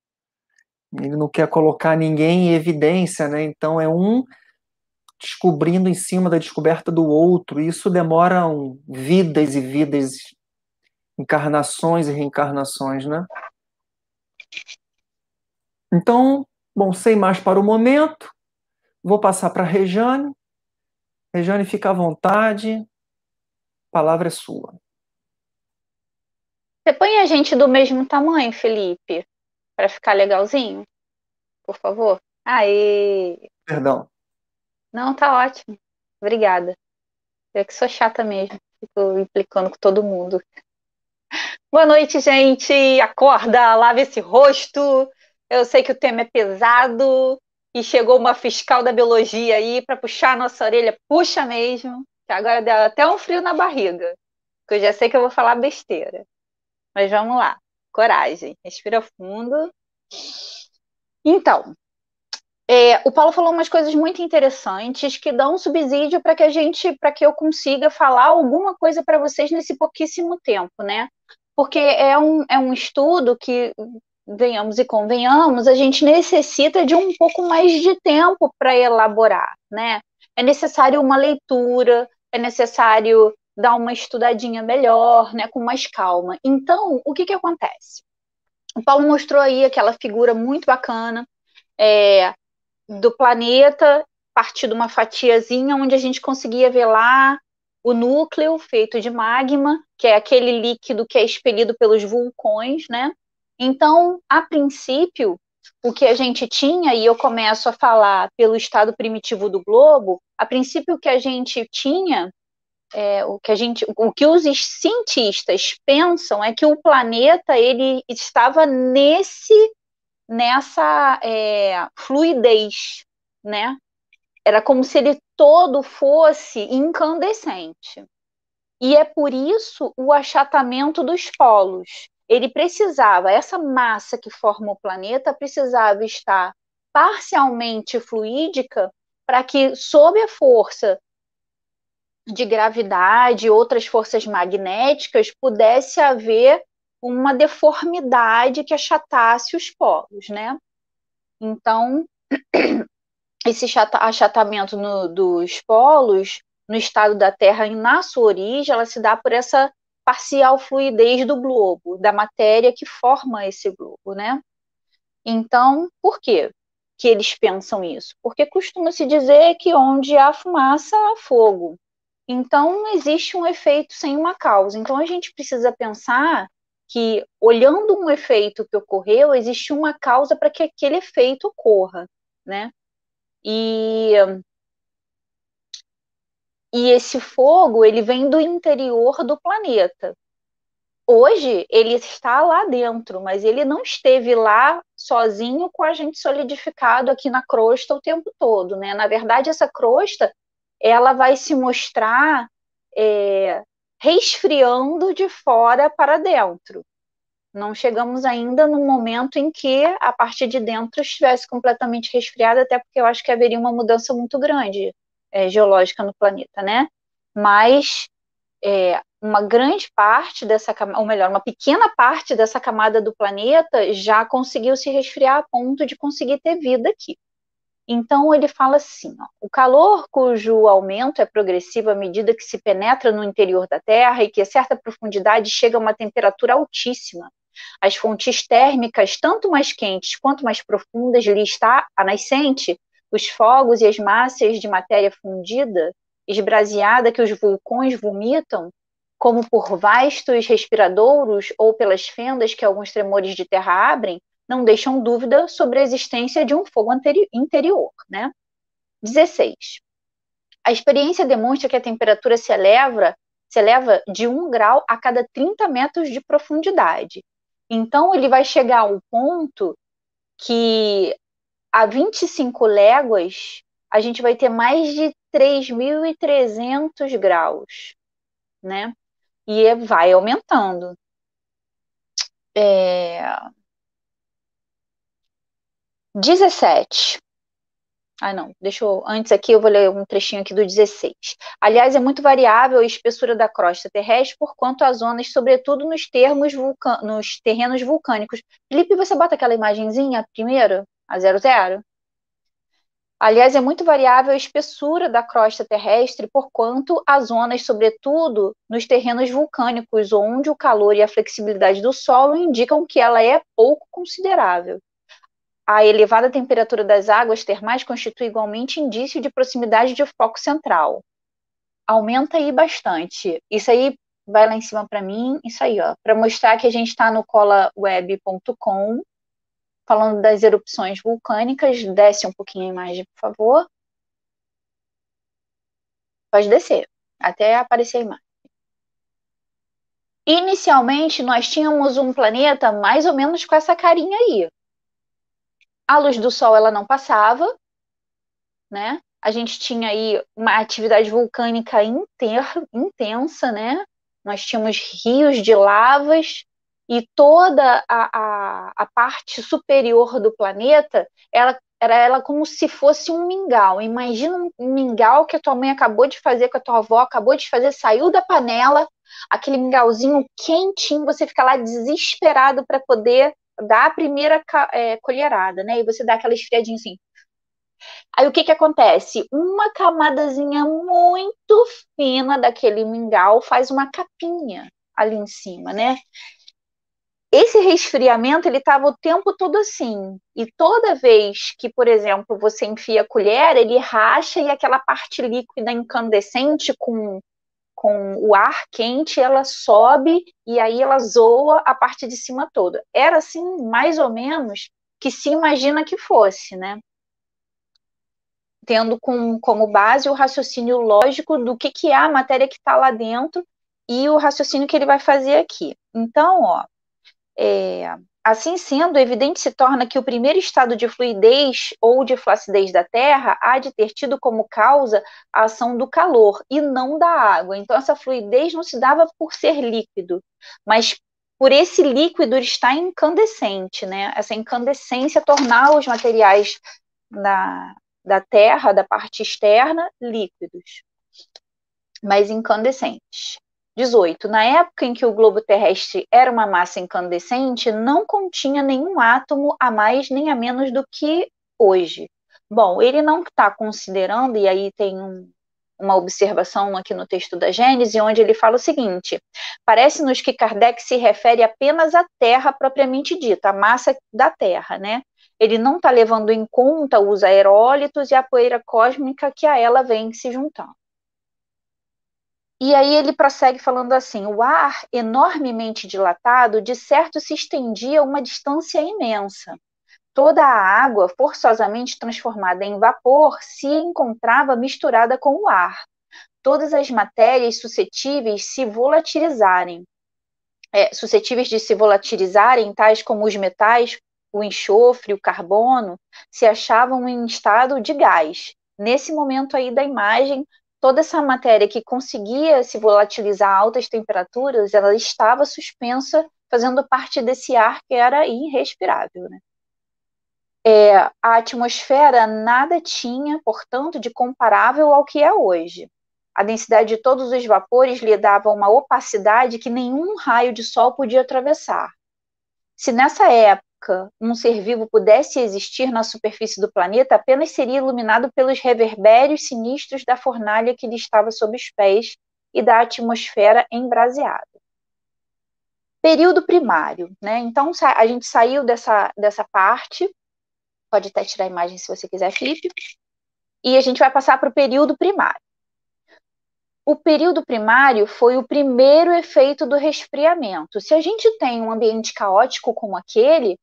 Ele não quer colocar ninguém em evidência, né? Então, é um descobrindo em cima da descoberta do outro. E isso demora vidas e vidas, encarnações e reencarnações, né? Então, bom, sem mais para o momento, vou passar para a Rejane. Rejane, fica à vontade, a palavra é sua. Você põe a gente do mesmo tamanho, Felipe, para ficar legalzinho, por favor? Aê! Perdão. Não, tá ótimo. Obrigada. Eu que sou chata mesmo, fico implicando com todo mundo. Boa noite, gente. Acorda, lava esse rosto. Eu sei que o tema é pesado e chegou uma fiscal da biologia aí para puxar a nossa orelha. Puxa mesmo, que agora deu até um frio na barriga, porque eu já sei que eu vou falar besteira. Mas vamos lá. Coragem. Respira fundo. Então, o Paulo falou umas coisas muito interessantes que dão um subsídio para que eu consiga falar alguma coisa para vocês nesse pouquíssimo tempo, né? Porque é um estudo que, venhamos e convenhamos, a gente necessita de um pouco mais de tempo para elaborar, né? É necessário uma leitura, é necessário dar uma estudadinha melhor, né, com mais calma. Então, o que acontece? O Paulo mostrou aí aquela figura muito bacana, do planeta, partir de uma fatiazinha onde a gente conseguia ver lá o núcleo feito de magma, que é aquele líquido que é expelido pelos vulcões, né? Então, a princípio, o que a gente tinha, e eu começo a falar pelo estado primitivo do globo, a princípio o que a gente tinha, o que os cientistas pensam é que o planeta ele estava nessa fluidez, né? Era como se ele todo fosse incandescente. E é por isso o achatamento dos polos. Ele precisava, essa massa que forma o planeta precisava estar parcialmente fluídica para que, sob a força de gravidade e outras forças magnéticas, pudesse haver uma deformidade que achatasse os polos, né? Então, esse achatamento dos polos no estado da Terra e na sua origem, ela se dá por essa parcial fluidez do globo, da matéria que forma esse globo, né? Então, por quê que eles pensam isso? Porque costuma-se dizer que onde há fumaça, há fogo. Então, existe um efeito sem uma causa. Então, a gente precisa pensar que, olhando um efeito que ocorreu, existe uma causa para que aquele efeito ocorra, né? E esse fogo, ele vem do interior do planeta. Hoje, ele está lá dentro, mas ele não esteve lá sozinho com a gente solidificado aqui na crosta o tempo todo, né? Na verdade, essa crosta, ela vai se mostrar resfriando de fora para dentro. Não chegamos ainda no momento em que a parte de dentro estivesse completamente resfriada, até porque eu acho que haveria uma mudança muito grande geológica no planeta, né? Mas uma grande parte dessa camada, ou melhor, uma pequena parte dessa camada do planeta já conseguiu se resfriar a ponto de conseguir ter vida aqui. Então ele fala assim, ó, o calor cujo aumento é progressivo à medida que se penetra no interior da Terra e que a certa profundidade chega a uma temperatura altíssima. As fontes térmicas, tanto mais quentes quanto mais profundas, lhe está a nascente, os fogos e as massas de matéria fundida, esbraseada que os vulcões vomitam, como por vastos respiradouros ou pelas fendas que alguns tremores de terra abrem, não deixam dúvida sobre a existência de um fogo interior, né? 16. A experiência demonstra que a temperatura se eleva de 1 grau a cada 30 metros de profundidade. Então, ele vai chegar a um ponto que a 25 léguas a gente vai ter mais de 3.300 graus, né? E vai aumentando. 17. Não, antes aqui eu vou ler um trechinho aqui do 16. Aliás, é muito variável a espessura da crosta terrestre por quanto às zonas, sobretudo nos terrenos vulcânicos. Felipe, você bota aquela imagenzinha primeiro, a 00? Aliás, é muito variável a espessura da crosta terrestre por quanto às zonas, sobretudo nos terrenos vulcânicos, onde o calor e a flexibilidade do solo indicam que ela é pouco considerável. A elevada temperatura das águas termais constitui igualmente indício de proximidade de foco central. Aumenta aí bastante. Isso aí vai lá em cima para mim, isso aí, ó, para mostrar que a gente está no colaweb.com, falando das erupções vulcânicas. Desce um pouquinho a imagem, por favor. Pode descer, até aparecer a imagem. Inicialmente, nós tínhamos um planeta mais ou menos com essa carinha aí. A luz do Sol ela não passava, né? A gente tinha aí uma atividade vulcânica intensa, né? Nós tínhamos rios de lavas e toda a parte superior do planeta era ela como se fosse um mingau. Imagina um mingau que a tua mãe acabou de fazer, que a tua avó acabou de fazer, saiu da panela, aquele mingauzinho quentinho, você fica lá desesperado para poder dar a primeira colherada, né? E você dá aquela esfriadinha assim. Aí o que acontece? Uma camadazinha muito fina daquele mingau faz uma capinha ali em cima, né? Esse resfriamento, ele estava o tempo todo assim. E toda vez que, por exemplo, você enfia a colher, ele racha e aquela parte líquida incandescente com o ar quente, ela sobe e aí ela zoa a parte de cima toda. Era assim, mais ou menos, que se imagina que fosse, né? Tendo como base o raciocínio lógico do que é a matéria que está lá dentro e o raciocínio que ele vai fazer aqui. Então, ó, assim sendo, evidente se torna que o primeiro estado de fluidez ou de flacidez da Terra há de ter tido como causa a ação do calor e não da água. Então, essa fluidez não se dava por ser líquido, mas por esse líquido estar incandescente, né? Essa incandescência tornar os materiais da Terra, da parte externa, líquidos, mas incandescentes. 18. Na época em que o globo terrestre era uma massa incandescente, não continha nenhum átomo a mais nem a menos do que hoje. Bom, ele não está considerando, e aí tem uma observação aqui no texto da Gênese, onde ele fala o seguinte: parece-nos que Kardec se refere apenas à Terra propriamente dita, a massa da Terra, né? Ele não está levando em conta os aerólitos e a poeira cósmica que a ela vem se juntando. E aí ele prossegue falando assim: o ar, enormemente dilatado, de certo se estendia a uma distância imensa. Toda a água, forçosamente transformada em vapor, se encontrava misturada com o ar. Todas as matérias suscetíveis de se volatilizarem, tais como os metais, o enxofre, o carbono, se achavam em estado de gás. Nesse momento aí da imagem, toda essa matéria que conseguia se volatilizar a altas temperaturas, ela estava suspensa, fazendo parte desse ar que era irrespirável, né? A atmosfera nada tinha, portanto, de comparável ao que é hoje. A densidade de todos os vapores lhe dava uma opacidade que nenhum raio de sol podia atravessar. Se nessa época um ser vivo pudesse existir na superfície do planeta, apenas seria iluminado pelos reverbérios sinistros da fornalha que lhe estava sob os pés e da atmosfera embraseada. Período primário, né? Então a gente saiu dessa parte, pode até tirar a imagem se você quiser, Felipe, e a gente vai passar para o período primário. O período primário foi o primeiro efeito do resfriamento. Se a gente tem um ambiente caótico como aquele,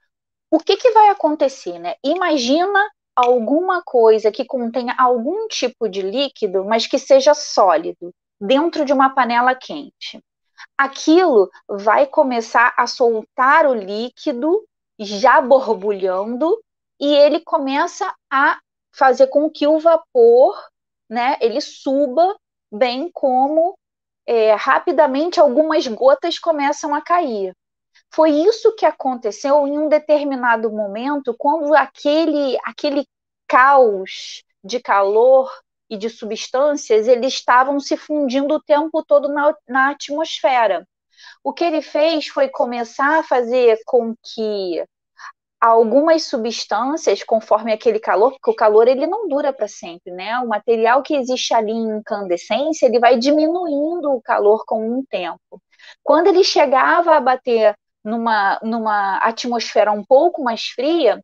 o que vai acontecer, né? Imagina alguma coisa que contenha algum tipo de líquido, mas que seja sólido, dentro de uma panela quente. aquilo vai começar a soltar o líquido já borbulhando e ele começa a fazer com que o vapor, né, ele suba, bem como rapidamente algumas gotas começam a cair. Foi isso que aconteceu em um determinado momento, quando aquele caos de calor e de substâncias, eles estavam se fundindo o tempo todo na atmosfera. O que ele fez foi começar a fazer com que algumas substâncias, conforme aquele calor, porque o calor ele não dura para sempre, né? O material que existe ali em incandescência, ele vai diminuindo o calor com o tempo. Quando ele chegava a bater numa atmosfera um pouco mais fria,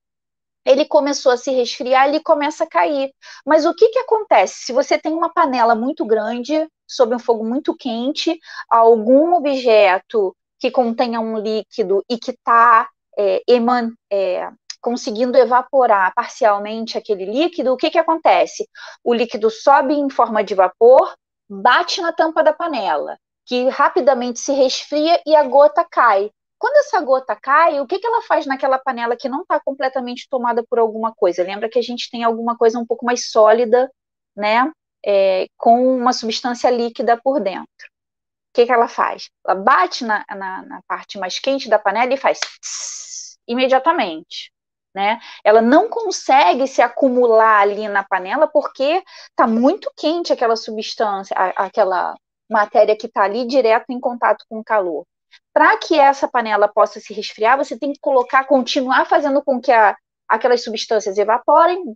ele começou a se resfriar, ele começa a cair. Mas o que acontece? Se você tem uma panela muito grande, sob um fogo muito quente, algum objeto que contenha um líquido e que está conseguindo evaporar parcialmente aquele líquido, o que acontece? O líquido sobe em forma de vapor, bate na tampa da panela, que rapidamente se resfria e a gota cai. Quando essa gota cai, o que ela faz naquela panela que não está completamente tomada por alguma coisa? Lembra que a gente tem alguma coisa um pouco mais sólida, né? Com uma substância líquida por dentro. O que ela faz? Ela bate na parte mais quente da panela e faz tss, imediatamente. Né? Ela não consegue se acumular ali na panela porque está muito quente aquela substância, aquela matéria que está ali direto em contato com o calor. Para que essa panela possa se resfriar, você tem que continuar fazendo com que aquelas substâncias evaporem,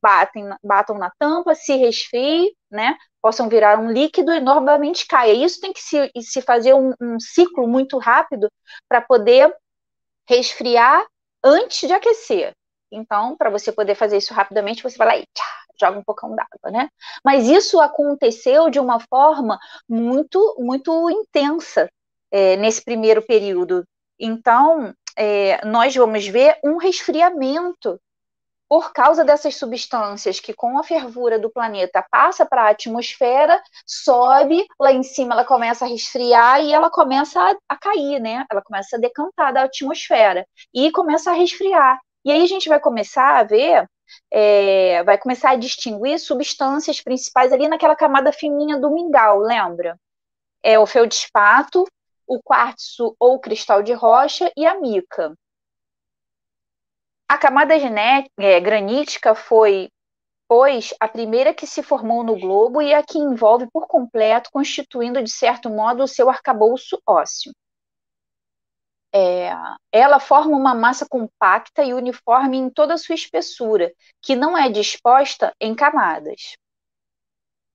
batam na tampa, se resfriem, né? Possam virar um líquido e novamente caia. Isso tem que se fazer um ciclo muito rápido para poder resfriar antes de aquecer. Então, para você poder fazer isso rapidamente, você vai lá e joga um pouquinho d'água, né? Mas isso aconteceu de uma forma muito, muito intensa nesse primeiro período. Então, nós vamos ver um resfriamento por causa dessas substâncias que, com a fervura do planeta, passa para a atmosfera, sobe, lá em cima ela começa a resfriar e ela começa a cair, né? Ela começa a decantar da atmosfera e começa a resfriar. E aí a gente vai começar a ver, vai começar a distinguir substâncias principais ali naquela camada fininha do mingau, lembra? O feldspato, o quartzo ou cristal de rocha e a mica. A camada granítica foi, pois, a primeira que se formou no globo e a que envolve por completo, constituindo, de certo modo, o seu arcabouço ósseo. Ela forma uma massa compacta e uniforme em toda a sua espessura, que não é disposta em camadas.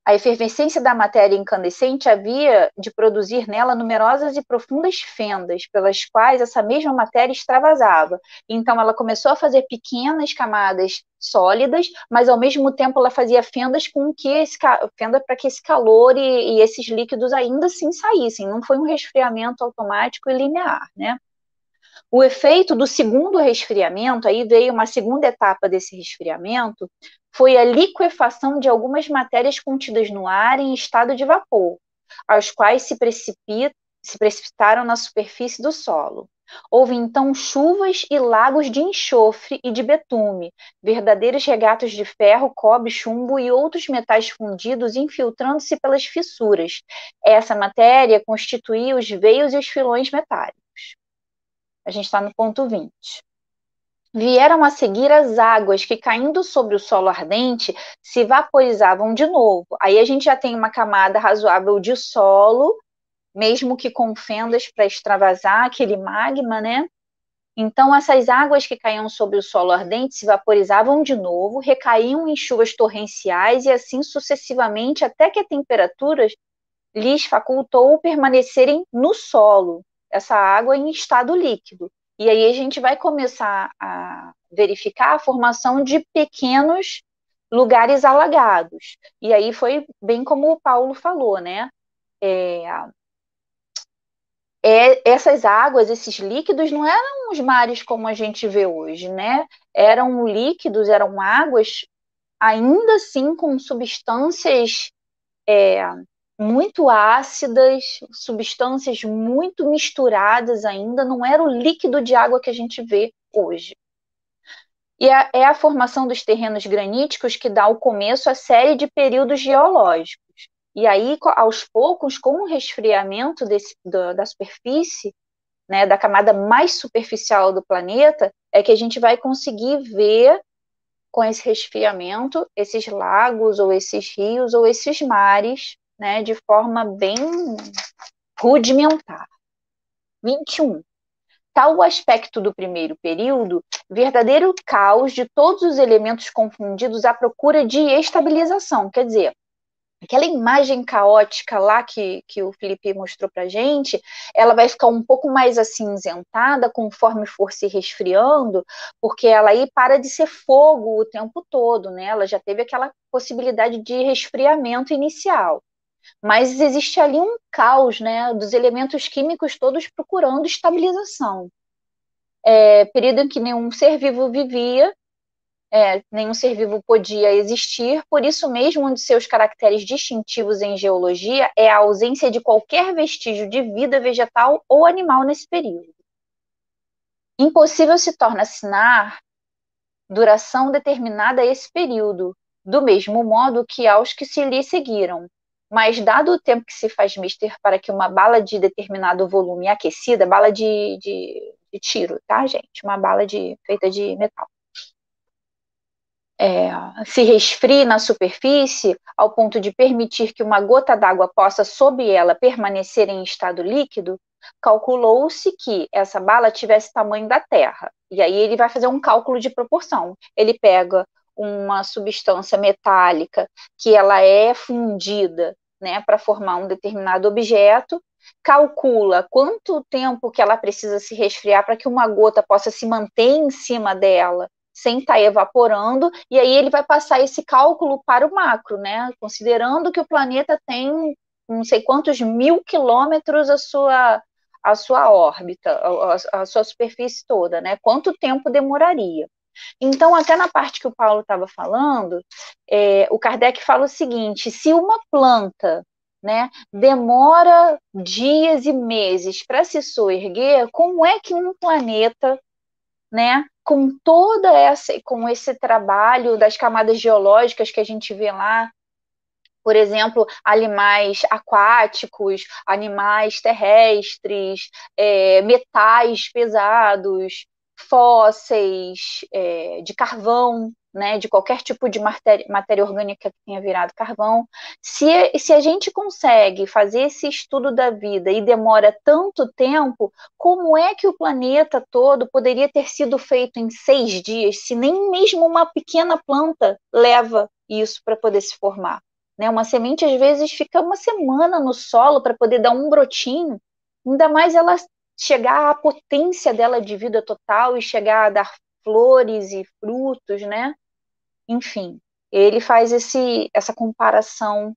A efervescência da matéria incandescente havia de produzir nela numerosas e profundas fendas, pelas quais essa mesma matéria extravasava. Então, ela começou a fazer pequenas camadas sólidas, mas ao mesmo tempo ela fazia fendas fenda para que esse calor e esses líquidos ainda assim saíssem. Não foi um resfriamento automático e linear, né? O efeito do segundo resfriamento, aí veio uma segunda etapa desse resfriamento, foi a liquefação de algumas matérias contidas no ar em estado de vapor, as quais se precipitaram na superfície do solo. Houve então chuvas e lagos de enxofre e de betume, verdadeiros regatos de ferro, cobre, chumbo e outros metais fundidos infiltrando-se pelas fissuras. Essa matéria constituía os veios e os filões metálicos. A gente está no ponto 20. Vieram a seguir as águas que, caindo sobre o solo ardente, se vaporizavam de novo. Aí a gente já tem uma camada razoável de solo, mesmo que com fendas para extravasar aquele magma, né? Então, essas águas que caíam sobre o solo ardente se vaporizavam de novo, recaíam em chuvas torrenciais e assim sucessivamente, até que a temperatura lhes facultou permanecerem no solo, essa água em estado líquido. E aí a gente vai começar a verificar a formação de pequenos lugares alagados. E aí foi bem como o Paulo falou, né? Essas águas, esses líquidos, não eram os mares como a gente vê hoje, né? Eram líquidos, eram águas, ainda assim com substâncias muito ácidas, substâncias muito misturadas ainda, não era o líquido de água que a gente vê hoje. E é a formação dos terrenos graníticos que dá o começo à série de períodos geológicos. E aí, aos poucos, com o resfriamento da superfície, né, da camada mais superficial do planeta, é que a gente vai conseguir ver, com esse resfriamento, esses lagos, ou esses rios, ou esses mares, né, de forma bem rudimentar. 21. Tal o aspecto do primeiro período, verdadeiro caos de todos os elementos confundidos à procura de estabilização. Quer dizer, aquela imagem caótica lá que o Felipe mostrou para a gente, ela vai ficar um pouco mais acinzentada conforme for se resfriando, porque ela aí para de ser fogo o tempo todo, né? Ela já teve aquela possibilidade de resfriamento inicial. Mas existe ali um caos, né, dos elementos químicos todos procurando estabilização. Período em que nenhum ser vivo vivia, nenhum ser vivo podia existir, por isso mesmo um de seus caracteres distintivos em geologia é a ausência de qualquer vestígio de vida vegetal ou animal nesse período. Impossível se torna assinar duração determinada a esse período, do mesmo modo que aos que se lhe seguiram. Mas, dado o tempo que se faz mister para que uma bala de determinado volume aquecida, bala de tiro, tá, gente? Uma bala feita de metal. Se resfrie na superfície ao ponto de permitir que uma gota d'água possa, sob ela, permanecer em estado líquido, calculou-se que essa bala tivesse tamanho da Terra. E aí ele vai fazer um cálculo de proporção. Ele pega uma substância metálica que ela é fundida, né, para formar um determinado objeto, calcula quanto tempo que ela precisa se resfriar para que uma gota possa se manter em cima dela sem estar evaporando, e aí ele vai passar esse cálculo para o macro, né? Considerando que o planeta tem não sei quantos 1000 quilômetros a sua órbita, a sua superfície toda, né? Quanto tempo demoraria? Então, até na parte que o Paulo estava falando, o Kardec fala o seguinte: se uma planta, né, demora dias e meses para se soerguer, como é que um planeta, né, com esse trabalho das camadas geológicas que a gente vê lá, por exemplo, animais aquáticos, animais terrestres, metais pesados, fósseis de carvão, né, de qualquer tipo de matéria orgânica que tenha virado carvão. Se a gente consegue fazer esse estudo da vida e demora tanto tempo, como é que o planeta todo poderia ter sido feito em 6 dias, se nem mesmo uma pequena planta leva isso para poder se formar? Né? Uma semente, às vezes, fica uma semana no solo para poder dar um brotinho, ainda mais ela chegar à potência dela de vida total e chegar a dar flores e frutos, né? Enfim, ele faz essa comparação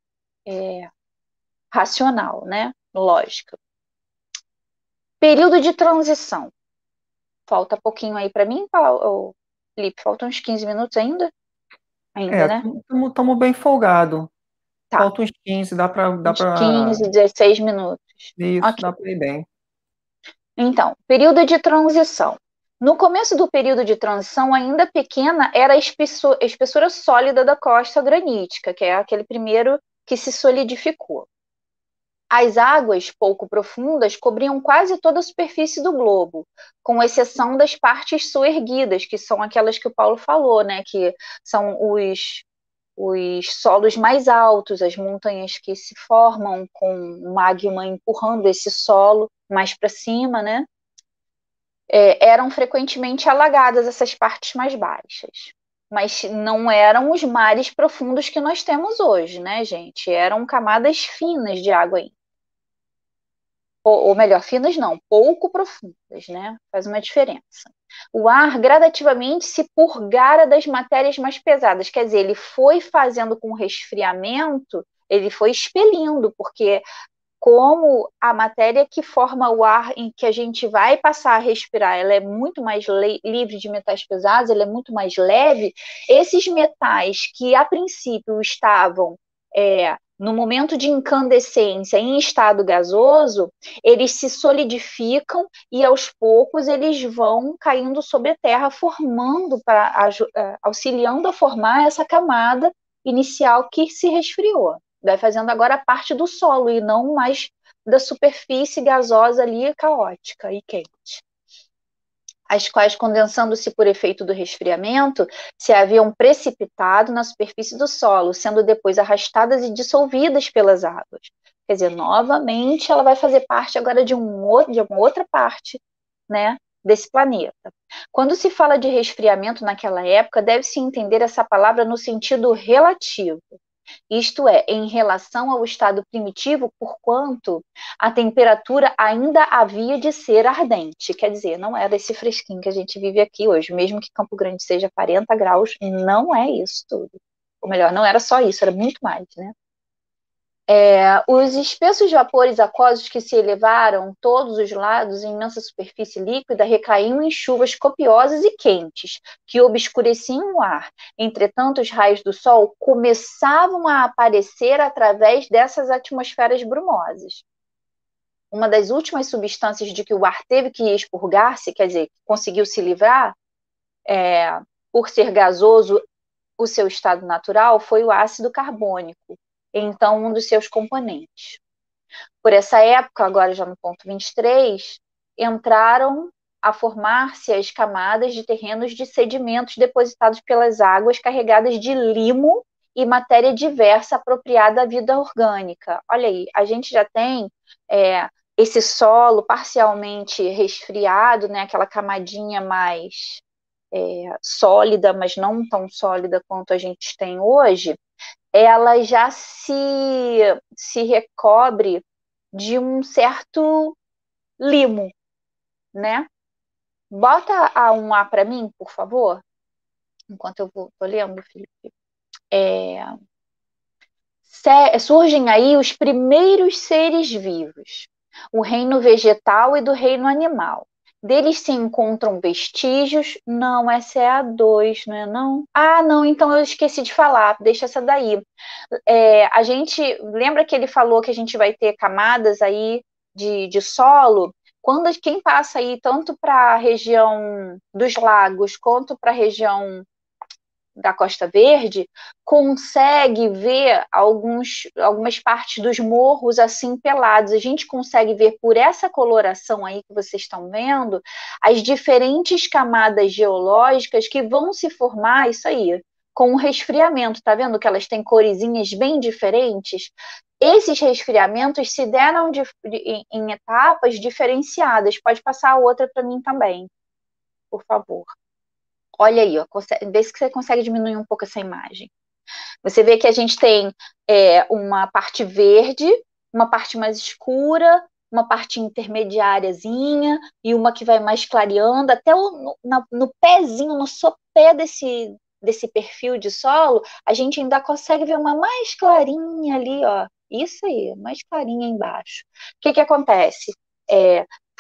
racional, né? Lógica. Período de transição. Falta pouquinho aí para mim, Felipe? Faltam uns 15 minutos ainda? Ainda, né? Estamos bem folgados. Tá. Faltam uns 15, dá para... Uns 15, 16 minutos. Isso, okay. Dá para ir bem. Então, período de transição. No começo do período de transição, ainda pequena, era a espessura sólida da crosta granítica, que é aquele primeiro que se solidificou. As águas pouco profundas cobriam quase toda a superfície do globo, com exceção das partes soerguidas, que são aquelas que o Paulo falou, né, que são os solos mais altos, as montanhas que se formam com o magma empurrando esse solo mais para cima, né? Eram frequentemente alagadas essas partes mais baixas. Mas não eram os mares profundos que nós temos hoje, né, gente? Eram camadas finas de água ainda. Ou melhor, finas não, pouco profundas, né? Faz uma diferença. O ar gradativamente se purgara das matérias mais pesadas, quer dizer, ele foi fazendo com resfriamento, ele foi expelindo, porque como a matéria que forma o ar em que a gente vai passar a respirar, ela é muito mais livre de metais pesados, ela é muito mais leve, esses metais que a princípio estavam no momento de incandescência em estado gasoso, eles se solidificam e aos poucos eles vão caindo sobre a Terra, formando, auxiliando a formar essa camada inicial que se resfriou. Vai fazendo agora parte do solo e não mais da superfície gasosa ali caótica e quente. As quais, condensando-se por efeito do resfriamento, se haviam precipitado na superfície do solo, sendo depois arrastadas e dissolvidas pelas águas. Quer dizer, novamente, ela vai fazer parte agora de uma outra parte, né, desse planeta. Quando se fala de resfriamento naquela época, deve-se entender essa palavra no sentido relativo. Isto é, em relação ao estado primitivo, porquanto a temperatura ainda havia de ser ardente. Quer dizer, não era esse fresquinho que a gente vive aqui hoje. Mesmo que Campo Grande seja 40 graus, não é isso tudo. Ou melhor, não era só isso, era muito mais, né? Os espessos vapores aquosos que se elevaram todos os lados em imensa superfície líquida recaíam em chuvas copiosas e quentes, que obscureciam o ar. Entretanto, os raios do sol começavam a aparecer através dessas atmosferas brumosas. Uma das últimas substâncias de que o ar teve que expurgar-se, quer dizer, conseguiu se livrar, por ser gasoso o seu estado natural, foi o ácido carbônico, então um dos seus componentes. Por essa época, agora já no ponto 23, entraram a formar-se as camadas de terrenos de sedimentos depositados pelas águas carregadas de limo e matéria diversa apropriada à vida orgânica. Olha aí, a gente já tem esse solo parcialmente resfriado, né, aquela camadinha mais sólida, mas não tão sólida quanto a gente tem hoje, ela já se recobre de um certo limo, né? Bota a 1A para mim, por favor, enquanto eu tô lendo, Felipe. Surgem aí os primeiros seres vivos, o reino vegetal e do reino animal. Deles se encontram vestígios. Não, essa é a 2, não é não? Ah, não, então eu esqueci de falar, deixa essa daí. A gente, lembra que ele falou que a gente vai ter camadas aí de solo? Quem passa aí tanto para a região dos lagos quanto para a região da Costa Verde, consegue ver algumas partes dos morros assim pelados. A gente consegue ver por essa coloração aí que vocês estão vendo, as diferentes camadas geológicas que vão se formar, isso aí, com o resfriamento. Tá vendo que elas têm coresinhas bem diferentes? Esses resfriamentos se deram em etapas diferenciadas. Pode passar a outra para mim também, por favor. Olha aí, ó, vê se você consegue diminuir um pouco essa imagem. Você vê que a gente tem uma parte verde, uma parte mais escura, uma parte intermediáriazinha e uma que vai mais clareando, até no pezinho, no sopé desse perfil de solo, a gente ainda consegue ver uma mais clarinha ali, ó. Isso aí, mais clarinha embaixo. O que acontece?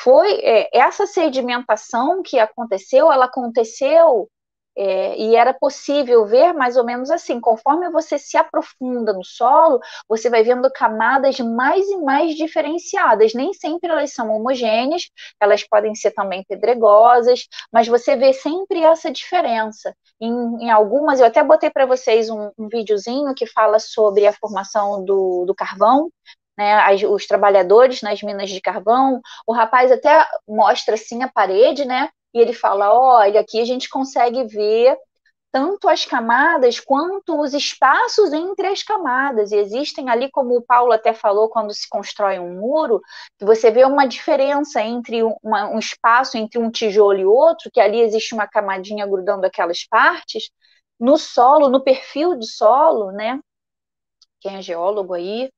Foi essa sedimentação que aconteceu, ela aconteceu e era possível ver mais ou menos assim, conforme você se aprofunda no solo, você vai vendo camadas mais e mais diferenciadas, nem sempre elas são homogêneas, elas podem ser também pedregosas, mas você vê sempre essa diferença. Em algumas, eu até botei para vocês um videozinho que fala sobre a formação do carvão, né, os trabalhadores nas minas de carvão, o rapaz até mostra assim a parede, né, e ele fala, olha, aqui a gente consegue ver tanto as camadas quanto os espaços entre as camadas, e existem ali, como o Paulo até falou, quando se constrói um muro, que você vê uma diferença entre um espaço entre um tijolo e outro, que ali existe uma camadinha grudando aquelas partes, no solo, no perfil de solo, né, quem é geólogo aí,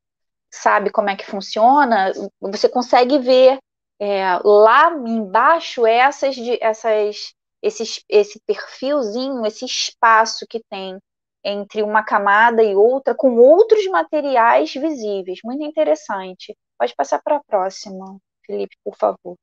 sabe como é que funciona, você consegue ver lá embaixo esse perfilzinho, esse espaço que tem entre uma camada e outra, com outros materiais visíveis. Muito interessante. Pode passar para a próxima, Felipe, por favor.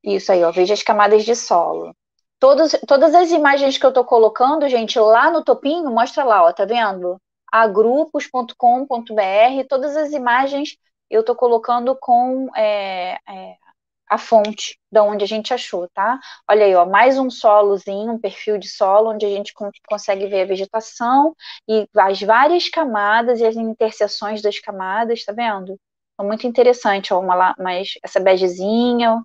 Isso aí, ó, veja as camadas de solo. Todas as imagens que eu estou colocando, gente, lá no topinho, mostra lá, ó, tá vendo? agrupos.com.br. Todas as imagens eu estou colocando com a fonte da onde a gente achou, tá? Olha aí, ó, mais um solozinho, um perfil de solo, onde a gente consegue ver a vegetação e as várias camadas e as interseções das camadas, tá vendo? É muito interessante, ó, mas essa begezinha,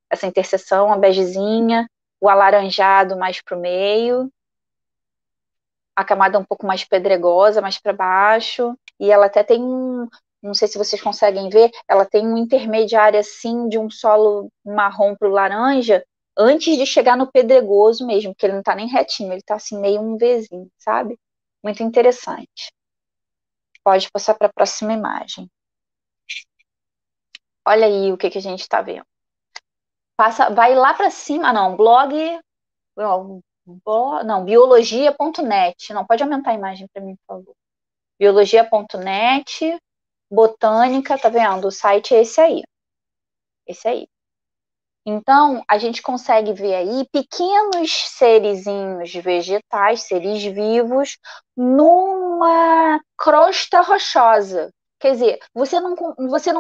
essa interseção, a begezinha, o alaranjado mais para o meio, a camada um pouco mais pedregosa, mais para baixo, e ela até tem não sei se vocês conseguem ver, ela tem um intermediário assim de um solo marrom para o laranja, antes de chegar no pedregoso mesmo, porque ele não está nem retinho, ele está assim meio um Vzinho, sabe? Muito interessante. Pode passar para a próxima imagem. Olha aí o que a gente está vendo. Vai lá para cima, não, biologia.net. Não, pode aumentar a imagem para mim, por favor. Biologia.net, botânica, tá vendo? O site é esse aí. Esse aí. Então, a gente consegue ver aí pequenos serizinhos vegetais, seres vivos, numa crosta rochosa. Quer dizer, você não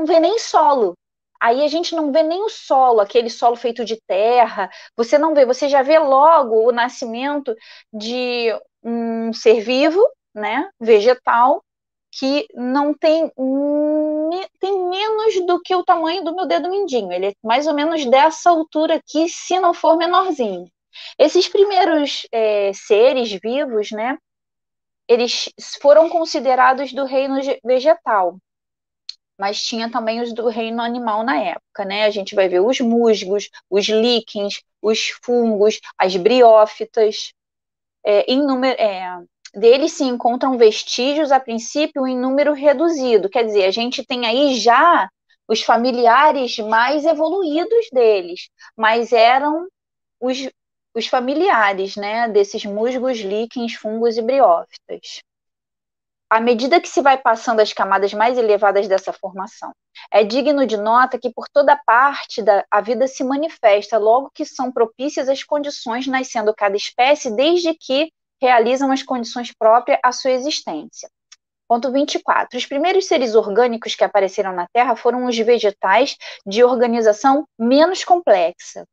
vê nem solo. Aí a gente não vê nem o solo, aquele solo feito de terra. Você não vê, você já vê logo o nascimento de um ser vivo, né, vegetal, que não tem menos do que o tamanho do meu dedo mindinho. Ele é mais ou menos dessa altura aqui, se não for menorzinho. Esses primeiros seres vivos, né, eles foram considerados do reino vegetal, mas tinha também os do reino animal na época, né? A gente vai ver os musgos, os líquens, os fungos, as briófitas, deles se encontram vestígios, a princípio, em número reduzido. Quer dizer, a gente tem aí já os familiares mais evoluídos deles, mas eram os familiares, né, desses musgos, líquens, fungos e briófitas. À medida que se vai passando as camadas mais elevadas dessa formação, é digno de nota que por toda parte a vida se manifesta logo que são propícias as condições, nascendo cada espécie desde que realizam as condições próprias à sua existência. Ponto 24. Os primeiros seres orgânicos que apareceram na Terra foram os vegetais de organização menos complexa,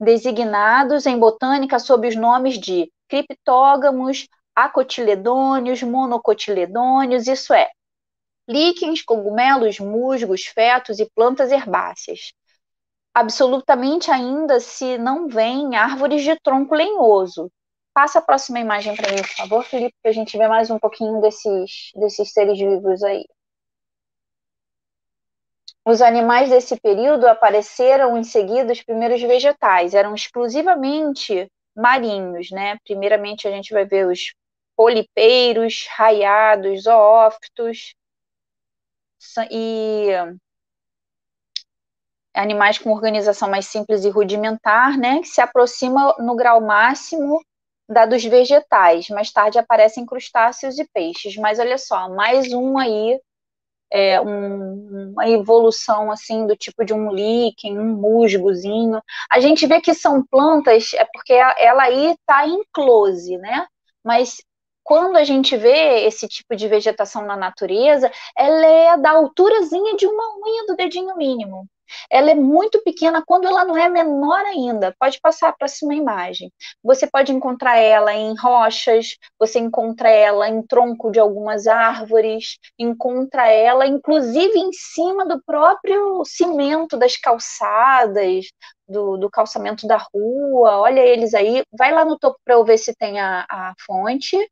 designados em botânica sob os nomes de criptógamos, acotiledônios, monocotiledônios, isso é, líquens, cogumelos, musgos, fetos e plantas herbáceas. Absolutamente ainda se não vêem árvores de tronco lenhoso. Passa a próxima imagem para mim, por favor, Felipe, que a gente vê mais um pouquinho desses seres vivos aí. Os animais desse período apareceram em seguida os primeiros vegetais, eram exclusivamente marinhos, né? Primeiramente a gente vai ver os polipeiros, raiados, zoófitos e animais com organização mais simples e rudimentar, né? Que se aproxima no grau máximo da dos vegetais. Mais tarde aparecem crustáceos e peixes. Mas olha só, mais um aí uma evolução assim do tipo de um líquen, um musgozinho. A gente vê que são plantas, porque ela aí está em close, né? Mas quando a gente vê esse tipo de vegetação na natureza, ela é da alturazinha de uma unha do dedinho mínimo. Ela é muito pequena quando ela não é menor ainda. Pode passar a próxima imagem. Você pode encontrar ela em rochas, você encontra ela em tronco de algumas árvores, encontra ela inclusive em cima do próprio cimento das calçadas, do calçamento da rua. Olha eles aí. Vai lá no topo para eu ver se tem a fonte.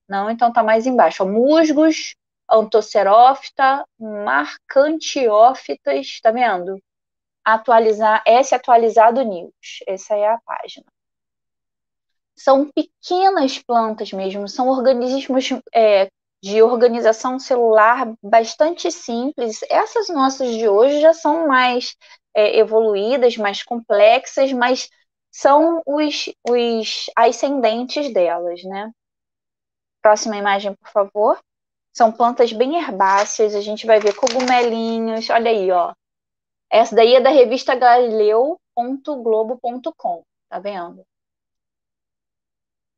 Não, então tá mais embaixo. Ó, musgos, Anthocerófita, Marcantiófitas, tá vendo? Atualizado News. Essa é a página. São pequenas plantas mesmo, são organismos de organização celular bastante simples. Essas nossas de hoje já são mais evoluídas, mais complexas, mas são os ascendentes delas, né? Próxima imagem, por favor. São plantas bem herbáceas, a gente vai ver cogumelinhos, olha aí, ó. Essa daí é da revista Galileu.globo.com, tá vendo?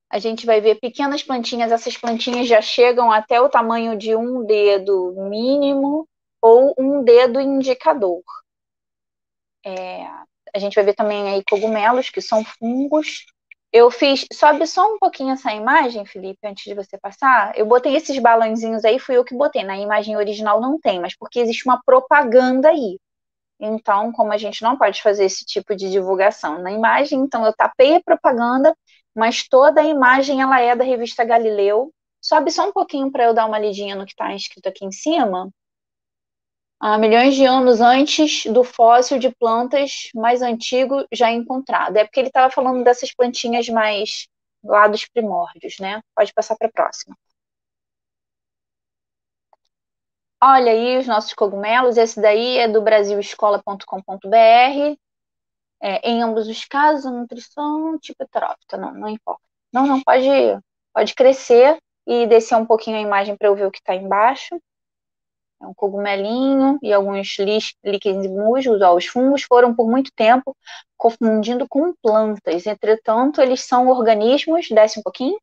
a gente vai ver pequenas plantinhas, essas plantinhas já chegam até o tamanho de um dedo mínimo ou um dedo indicador. A gente vai ver também aí cogumelos, que são fungos. Sobe só um pouquinho essa imagem, Felipe, antes de você passar. Eu botei esses balãozinhos aí, fui eu que botei. Na imagem original não tem, mas porque existe uma propaganda aí. Então, como a gente não pode fazer esse tipo de divulgação na imagem, então eu tapei a propaganda, mas toda a imagem ela é da revista Galileu. Sobe só um pouquinho para eu dar uma lidinha no que está escrito aqui em cima. Há milhões de anos antes do fóssil de plantas mais antigo já encontrado. É porque ele estava falando dessas plantinhas mais lá dos primórdios, né? Pode passar para a próxima. Olha aí os nossos cogumelos. Esse daí é do brasilescola.com.br. Em ambos os casos, a nutrição tipo heterófita, não importa. Não, pode crescer e descer um pouquinho a imagem para eu ver o que está embaixo. É um cogumelinho e alguns líquenes musgos. Os fungos foram por muito tempo confundindo com plantas. Entretanto, eles são organismos, desce um pouquinho,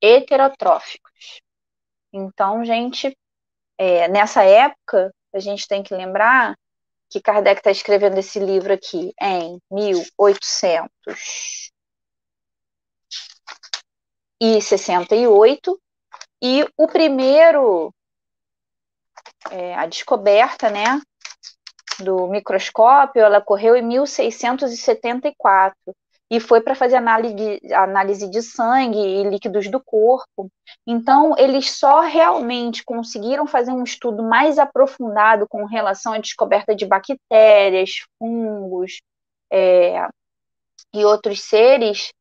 heterotróficos. Então, gente, nessa época, a gente tem que lembrar que Kardec está escrevendo esse livro aqui em 1868, e o primeiro, a descoberta, né, do microscópio, ela ocorreu em 1674 e foi para fazer análise de sangue e líquidos do corpo. Então, eles só realmente conseguiram fazer um estudo mais aprofundado com relação à descoberta de bactérias, fungos e outros seres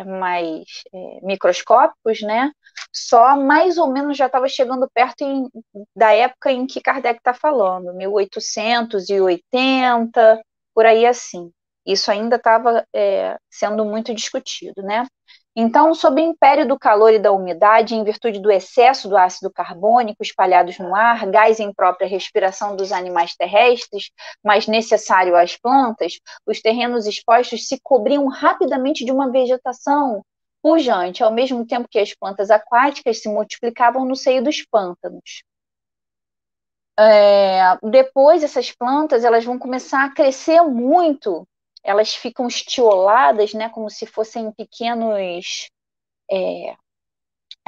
mais microscópicos, né? Só mais ou menos já estava chegando perto da época em que Kardec está falando, 1880, por aí assim. Isso ainda estava sendo muito discutido, né? Então, sob o império do calor e da umidade, em virtude do excesso do ácido carbônico espalhados no ar, gás em própria respiração dos animais terrestres, mas necessário às plantas, os terrenos expostos se cobriam rapidamente de uma vegetação pujante, ao mesmo tempo que as plantas aquáticas se multiplicavam no seio dos pântanos. Depois, essas plantas elas vão começar a crescer muito, elas ficam estioladas, né, como se fossem pequenos... É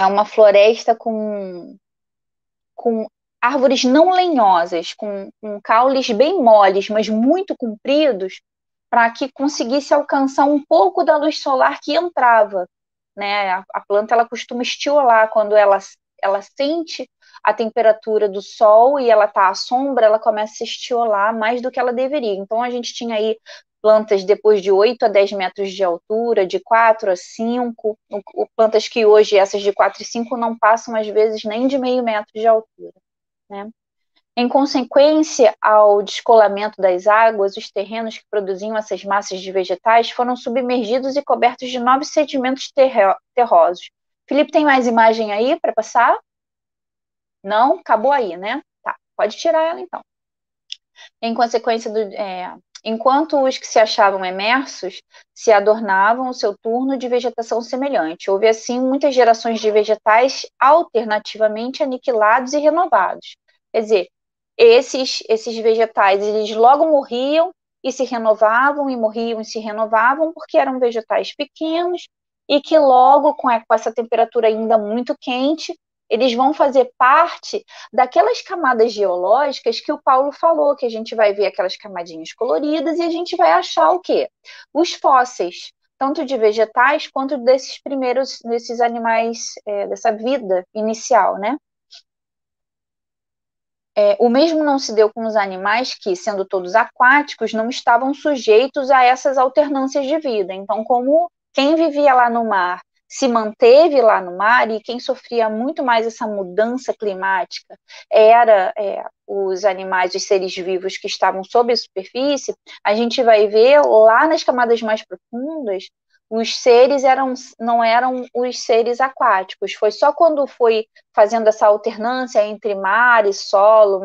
uma floresta com árvores não lenhosas, com caules bem moles, mas muito compridos, para que conseguisse alcançar um pouco da luz solar que entrava, né? A planta ela costuma estiolar quando ela sente a temperatura do sol e ela está à sombra, ela começa a se estiolar mais do que ela deveria. Então a gente tinha aí plantas depois de 8 a 10 metros de altura, de 4 a 5, plantas que hoje, essas de 4 e 5, não passam às vezes nem de meio metro de altura, né? Em consequência ao descolamento das águas, os terrenos que produziam essas massas de vegetais foram submergidos e cobertos de novos sedimentos terrosos. Felipe, tem mais imagem aí para passar? Não? Acabou aí, né? Tá, pode tirar ela então. Em consequência enquanto os que se achavam emersos se adornavam o seu turno de vegetação semelhante. Houve, assim, muitas gerações de vegetais alternativamente aniquilados e renovados. Quer dizer, esses vegetais, eles logo morriam e se renovavam, e morriam e se renovavam, porque eram vegetais pequenos e que logo, com essa temperatura ainda muito quente, eles vão fazer parte daquelas camadas geológicas que o Paulo falou, que a gente vai ver aquelas camadinhas coloridas e a gente vai achar o quê? Os fósseis, tanto de vegetais quanto desses animais, dessa vida inicial, né? O mesmo não se deu com os animais que, sendo todos aquáticos, não estavam sujeitos a essas alternâncias de vida. Então, como quem vivia lá no mar se manteve lá no mar, e quem sofria muito mais essa mudança climática era os animais, os seres vivos que estavam sob a superfície, a gente vai ver lá nas camadas mais profundas, os seres não eram os seres aquáticos. Foi só quando foi fazendo essa alternância entre mar e solo,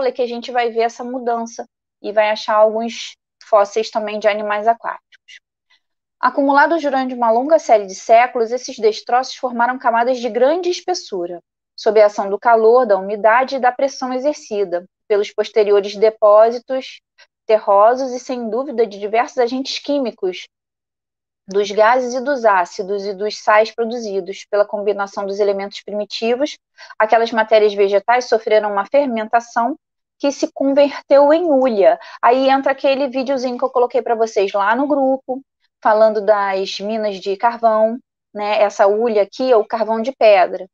é que a gente vai ver essa mudança e vai achar alguns fósseis também de animais aquáticos. Acumulados durante uma longa série de séculos, esses destroços formaram camadas de grande espessura, sob a ação do calor, da umidade e da pressão exercida pelos posteriores depósitos terrosos e, sem dúvida, de diversos agentes químicos, dos gases e dos ácidos e dos sais produzidos pela combinação dos elementos primitivos. Aquelas matérias vegetais sofreram uma fermentação que se converteu em hulha. Aí entra aquele videozinho que eu coloquei para vocês lá no grupo, falando das minas de carvão, né? Essa hulha aqui é o carvão de pedra.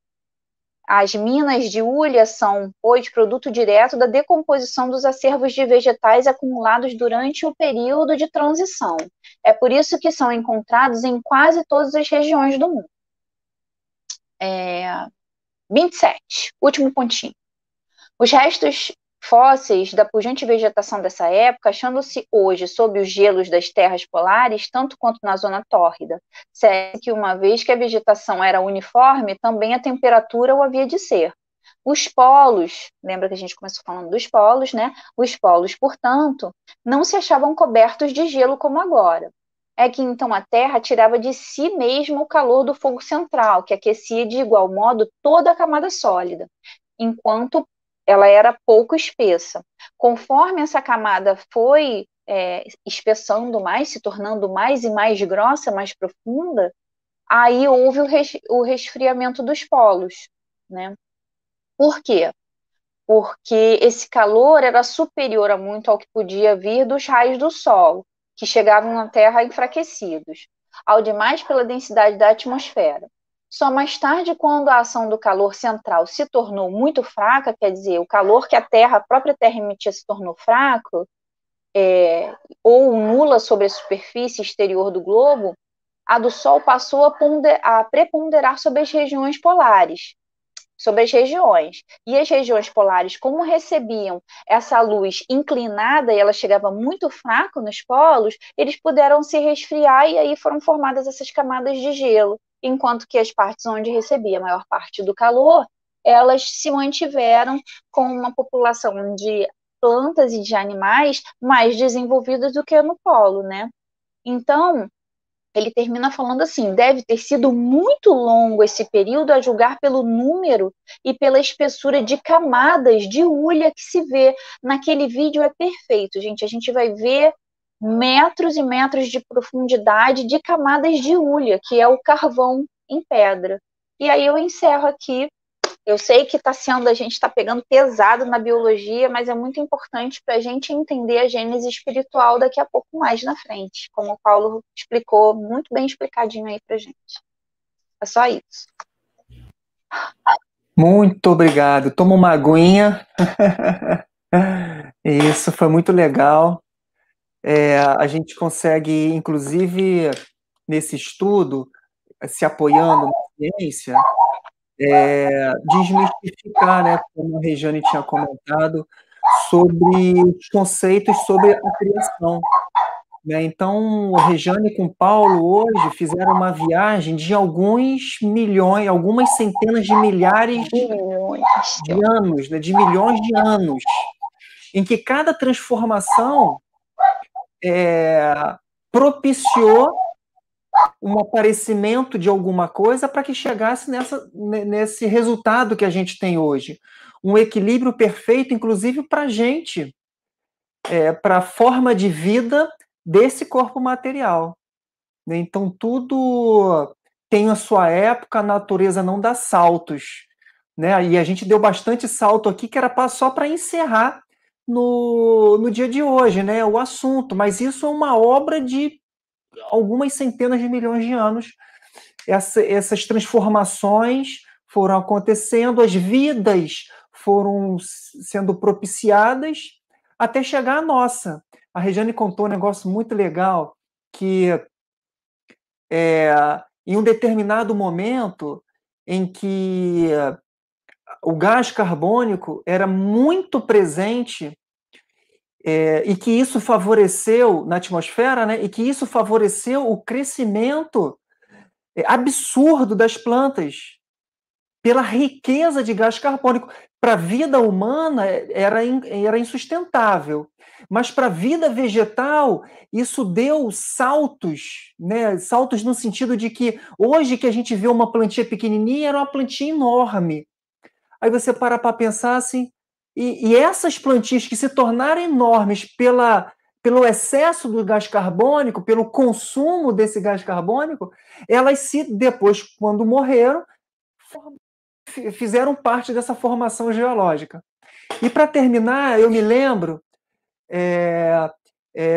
As minas de hulha são, pois, produto direto da decomposição dos acervos de vegetais acumulados durante o período de transição. É por isso que são encontrados em quase todas as regiões do mundo. 27, último pontinho. Os restos fósseis da pujante vegetação dessa época, achando-se hoje sob os gelos das terras polares, tanto quanto na zona tórrida. Segue que uma vez que a vegetação era uniforme, também a temperatura o havia de ser. Os polos, lembra que a gente começou falando dos polos, né? Os polos, portanto, não se achavam cobertos de gelo como agora. É que então a Terra tirava de si mesma o calor do fogo central, que aquecia de igual modo toda a camada sólida, enquanto ela era pouco espessa. Conforme essa camada foi espessando mais, se tornando mais e mais grossa, mais profunda, aí houve o resfriamento dos polos, né? Por quê? Porque esse calor era superior a muito ao que podia vir dos raios do Sol, que chegavam na Terra enfraquecidos, ao demais pela densidade da atmosfera. Só mais tarde, quando a ação do calor central se tornou muito fraca, quer dizer, o calor que a própria Terra emitia se tornou fraco, ou nula sobre a superfície exterior do globo, a do Sol passou a preponderar sobre as regiões polares, sobre as regiões. E as regiões polares, como recebiam essa luz inclinada e ela chegava muito fraca nos polos, eles puderam se resfriar e aí foram formadas essas camadas de gelo, enquanto que as partes onde recebia a maior parte do calor, elas se mantiveram com uma população de plantas e de animais mais desenvolvidas do que no polo, né? Então, ele termina falando assim: deve ter sido muito longo esse período, a julgar pelo número e pela espessura de camadas de hulha que se vê. Naquele vídeo é perfeito, gente. A gente vai ver metros e metros de profundidade de camadas de hulha, que é o carvão em pedra. E aí eu encerro aqui. Eu sei que a gente está pegando pesado na biologia, mas é muito importante para a gente entender a gênese espiritual daqui a pouco mais na frente, como o Paulo explicou, muito bem explicadinho aí para a gente. É só isso. Muito obrigado. Toma uma aguinha. Isso foi muito legal. A gente consegue, inclusive, nesse estudo, se apoiando na ciência, desmistificar, né, como a Regiane tinha comentado, sobre os conceitos sobre a criação. Né? Então, a Regiane com o Paulo hoje fizeram uma viagem de alguns milhões, algumas centenas de milhares de anos, né, de milhões de anos, em que cada transformação propiciou um aparecimento de alguma coisa para que chegasse nesse resultado que a gente tem hoje. Um equilíbrio perfeito, inclusive para a gente, para a forma de vida desse corpo material. Então, tudo tem a sua época, a natureza não dá saltos. Né? E a gente deu bastante salto aqui, que era só para encerrar no dia de hoje, né, o assunto. Mas isso é uma obra de algumas centenas de milhões de anos. Essas transformações foram acontecendo, as vidas foram sendo propiciadas até chegar à nossa. A Regiane contou um negócio muito legal, que em um determinado momento em que o gás carbônico era muito presente e que isso favoreceu na atmosfera, né, e que isso favoreceu o crescimento absurdo das plantas. pela riqueza de gás carbônico. Para a vida humana era insustentável, mas para a vida vegetal isso deu saltos, né? Saltos no sentido de que hoje que a gente vê uma plantinha pequenininha, era uma plantinha enorme. Aí você para pensar assim, e essas plantinhas que se tornaram enormes pelo excesso do gás carbônico, pelo consumo desse gás carbônico, elas depois, quando morreram, fizeram parte dessa formação geológica. E para terminar, eu me lembro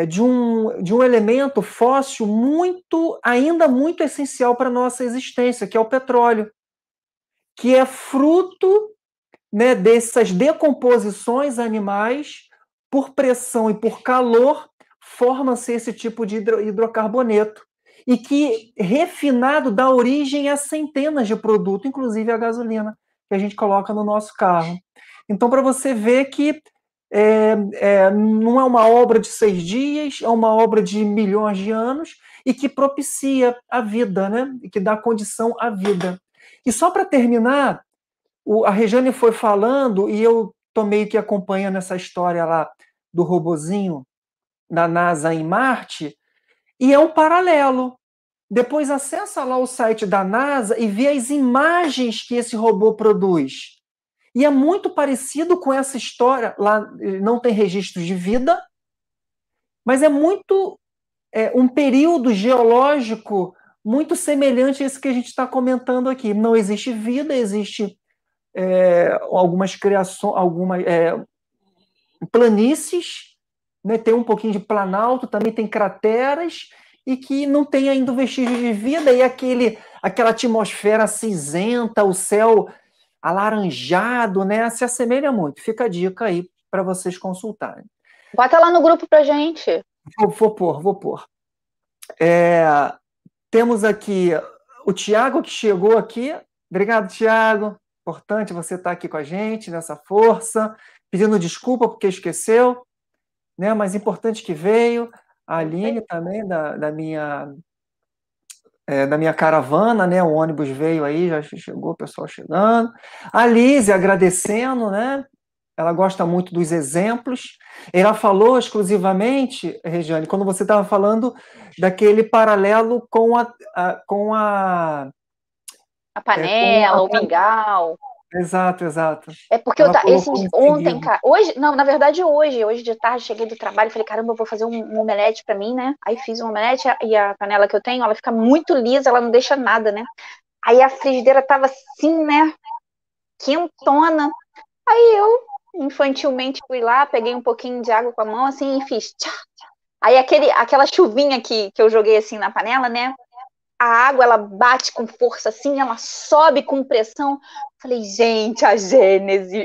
de um elemento fóssil ainda muito essencial para a nossa existência, que é o petróleo, que é fruto, né, dessas decomposições animais, por pressão e por calor, forma-se esse tipo de hidrocarboneto, e que, refinado, dá origem a centenas de produtos, inclusive a gasolina, que a gente coloca no nosso carro. Então, para você ver que não é uma obra de 6 dias, é uma obra de milhões de anos, e que propicia a vida, né? E que dá condição à vida. E só para terminar, a Regiane foi falando, e eu estou meio que acompanhando essa história lá do robozinho da NASA em Marte, e é um paralelo. Depois acessa lá o site da NASA e vê as imagens que esse robô produz. E é muito parecido com essa história. Lá não tem registros de vida, mas é muito um período geológico muito semelhante a esse que a gente está comentando aqui. Não existe vida, existe algumas criações, algumas planícies, né? Tem um pouquinho de planalto, também tem crateras, e que não tem ainda vestígio de vida, e aquela atmosfera cinzenta, o céu alaranjado, né? Se assemelha muito. Fica a dica aí para vocês consultarem. Bota lá no grupo pra gente. Vou pôr. Temos aqui o Tiago, que chegou aqui. Obrigado, Tiago. Importante você estar aqui com a gente, nessa força. Pedindo desculpa porque esqueceu, né? Mas importante que veio. A Aline também, da minha caravana, né? O ônibus veio aí, já chegou o pessoal chegando. A Lise agradecendo, né? Ela gosta muito dos exemplos. Ela falou exclusivamente, Regiane, quando você estava falando daquele paralelo com a panela, o mingau. Exato. É porque ontem, cara, hoje, não, na verdade hoje de tarde, cheguei do trabalho e falei, caramba, eu vou fazer um omelete pra mim, né? Aí fiz um omelete e a panela que eu tenho, ela fica muito lisa, ela não deixa nada, né? Aí a frigideira tava assim, né? Quentona. Aí eu, infantilmente, fui lá, peguei um pouquinho de água com a mão, assim, e fiz tchá. Aí aquela chuvinha que eu joguei assim na panela, né? A água, ela bate com força assim, ela sobe com pressão. Falei, gente, a Gênese.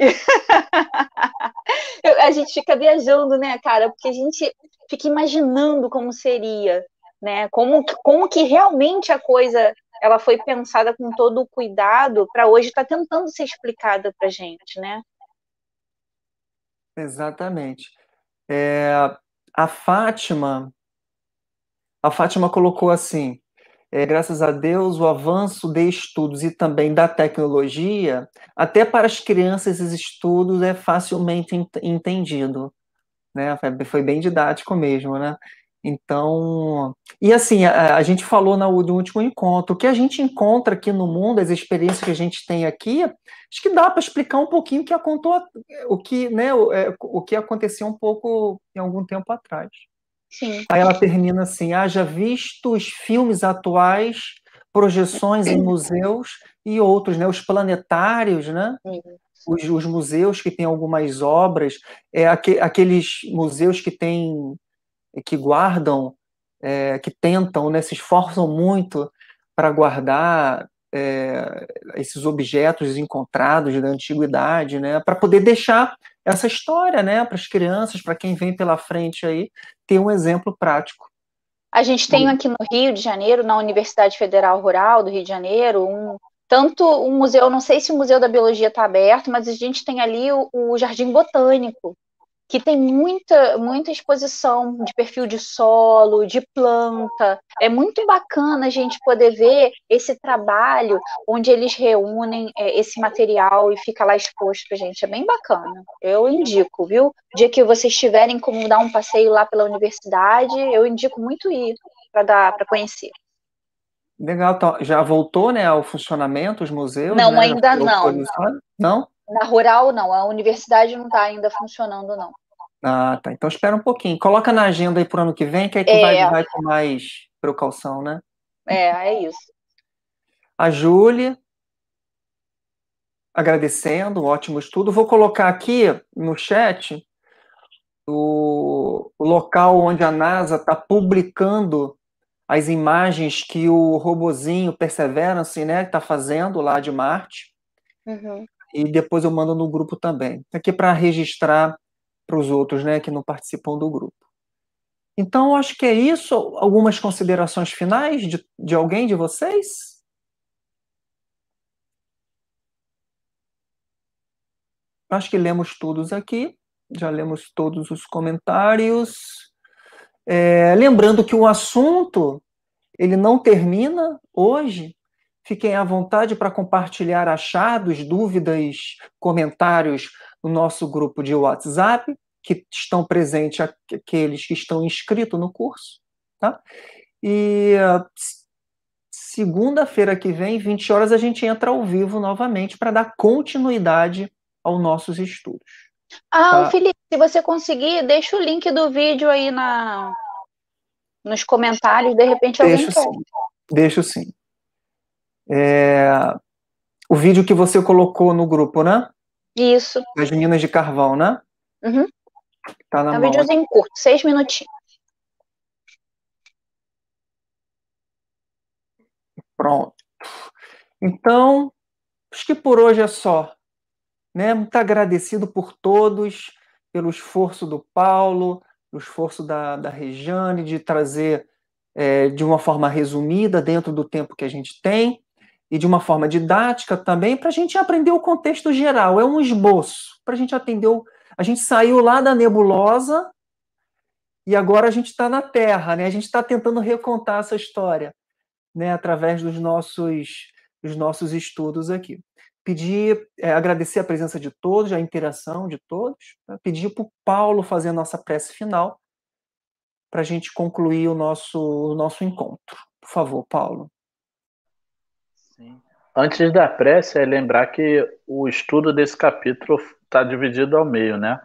A gente fica viajando, né, cara? Porque a gente fica imaginando como seria, né? Como que realmente a coisa ela foi pensada com todo o cuidado para hoje estar tentando ser explicada pra gente, né? Exatamente. A Fátima colocou assim: graças a Deus, o avanço de estudos e também da tecnologia, até para as crianças, esses estudos é facilmente entendido, né? Foi bem didático mesmo, né? Então, e assim, a gente falou no último encontro, o que a gente encontra aqui no mundo, as experiências que a gente tem aqui, acho que dá para explicar um pouquinho o que aconteceu um pouco em algum tempo atrás. Sim. Aí ela termina assim: haja visto os filmes atuais, projeções em museus e outros, né? Os planetários, né? Os museus que têm algumas obras, aqueles museus que guardam, que tentam, né? Se esforçam muito para guardar esses objetos encontrados da antiguidade, né? Para poder deixar essa história, né? Para as crianças, para quem vem pela frente aí, ter um exemplo prático. A gente tem aqui no Rio de Janeiro, na Universidade Federal Rural do Rio de Janeiro, um museu, não sei se o Museu da Biologia está aberto, mas a gente tem ali o Jardim Botânico, que tem muita exposição de perfil de solo, de planta. É muito bacana a gente poder ver esse trabalho onde eles reúnem esse material e fica lá exposto para a gente. É bem bacana. Eu indico, viu? O dia que vocês tiverem como dar um passeio lá pela universidade, eu indico muito ir para conhecer. Legal, tá. Já voltou, né, ao funcionamento os museus, Não, né? Já ainda foi não. autorizado? Não? Na rural, não. A universidade não está ainda funcionando, não. Ah, tá. Então espera um pouquinho. Coloca na agenda aí pro ano que vem, que aí tu vai com mais precaução, né? É isso. A Júlia, agradecendo, um ótimo estudo. Vou colocar aqui no chat o local onde a NASA está publicando as imagens que o robozinho Perseverance, né, está fazendo lá de Marte. Uhum. E depois eu mando no grupo também. Aqui para registrar para os outros, né, que não participam do grupo. Então, acho que é isso. Algumas considerações finais de alguém de vocês? Acho que lemos todos aqui. Já lemos todos os comentários. Lembrando que o assunto ele não termina hoje. Fiquem à vontade para compartilhar achados, dúvidas, comentários no nosso grupo de WhatsApp, que estão presentes aqueles que estão inscritos no curso. Tá? E segunda-feira que vem, 20 horas, a gente entra ao vivo novamente para dar continuidade aos nossos estudos. Ah, Tá? Felipe, se você conseguir, deixa o link do vídeo aí nos comentários, de repente alguém Deixo quer. sim. Deixo sim. O vídeo que você colocou no grupo, né? Isso. Das minas de carvão, né? Uhum. Tá na É um mão. videozinho curto, 6 minutinhos. Pronto. Então, acho que por hoje é só. Né? Muito agradecido por todos, pelo esforço do Paulo, pelo esforço da Rejane de trazer de uma forma resumida, dentro do tempo que a gente tem, e de uma forma didática também, para a gente aprender o contexto geral. É um esboço, para a gente atender. A gente saiu lá da nebulosa e agora a gente está na Terra, né? A gente está tentando recontar essa história, né, através dos nossos estudos aqui. Pedir, agradecer a presença de todos, a interação de todos, tá? Pedir para o Paulo fazer a nossa prece final, para a gente concluir o nosso encontro. Por favor, Paulo. Sim. Antes da prece, é lembrar que o estudo desse capítulo está dividido ao meio, né?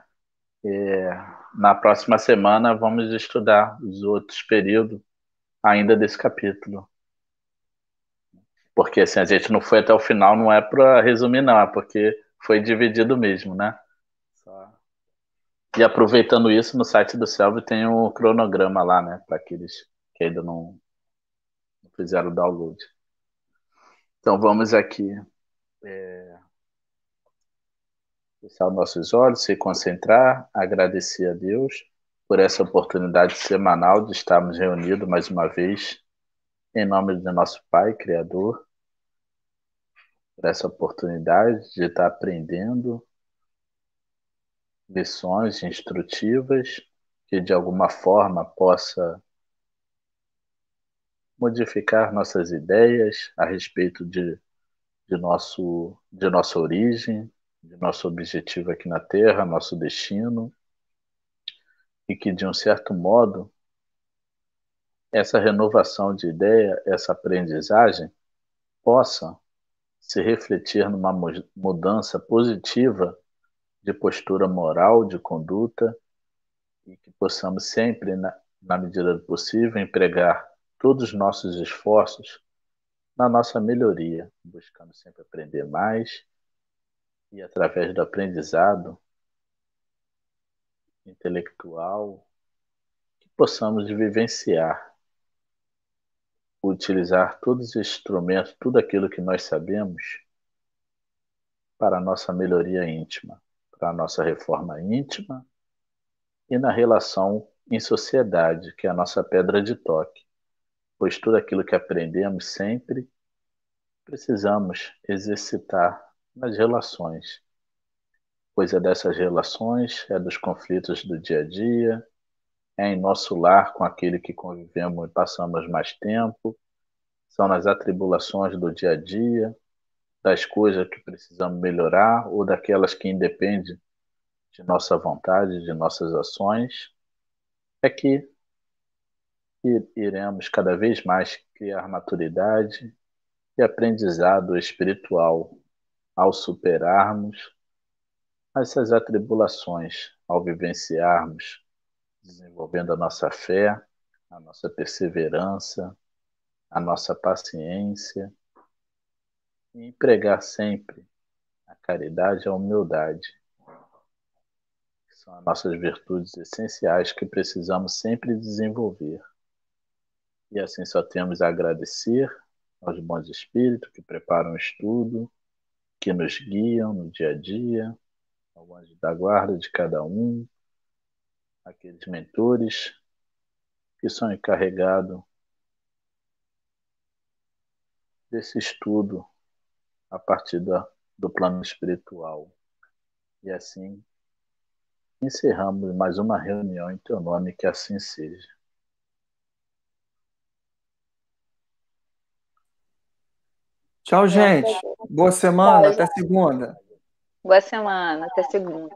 Na próxima semana vamos estudar os outros períodos ainda desse capítulo. Porque assim, a gente não foi até o final, não é para resumir, não, é porque foi dividido mesmo, né? E aproveitando isso, no site do Selvi tem um cronograma lá, né? Para aqueles que ainda não fizeram o download. Então vamos aqui fechar nossos olhos, se concentrar, agradecer a Deus por essa oportunidade semanal de estarmos reunidos mais uma vez, em nome do nosso Pai, Criador, por essa oportunidade de estar aprendendo lições instrutivas que de alguma forma possa modificar nossas ideias a respeito de nossa origem, de nosso objetivo aqui na Terra, nosso destino, e que de um certo modo essa renovação de ideia, essa aprendizagem possa se refletir numa mudança positiva de postura moral, de conduta, e que possamos sempre, na medida do possível, empregar todos os nossos esforços na nossa melhoria, buscando sempre aprender mais e, através do aprendizado intelectual, que possamos vivenciar, utilizar todos os instrumentos, tudo aquilo que nós sabemos para a nossa melhoria íntima, para a nossa reforma íntima e na relação em sociedade, que é a nossa pedra de toque, pois tudo aquilo que aprendemos sempre precisamos exercitar nas relações. pois é dessas relações, é dos conflitos do dia a dia, é em nosso lar com aquele que convivemos e passamos mais tempo, são nas atribulações do dia a dia, das coisas que precisamos melhorar ou daquelas que independem de nossa vontade, de nossas ações, é que iremos cada vez mais criar maturidade e aprendizado espiritual ao superarmos essas atribulações, ao vivenciarmos, desenvolvendo a nossa fé, a nossa perseverança, a nossa paciência e empregar sempre a caridade e a humildade, que são as nossas virtudes essenciais que precisamos sempre desenvolver. E assim só temos a agradecer aos bons espíritos que preparam o estudo, que nos guiam no dia a dia, ao anjo da guarda de cada um, aqueles mentores que são encarregados desse estudo a partir do plano espiritual. E assim encerramos mais uma reunião em teu nome, que assim seja. Tchau, gente. Boa semana. Até segunda. Boa semana, até segunda.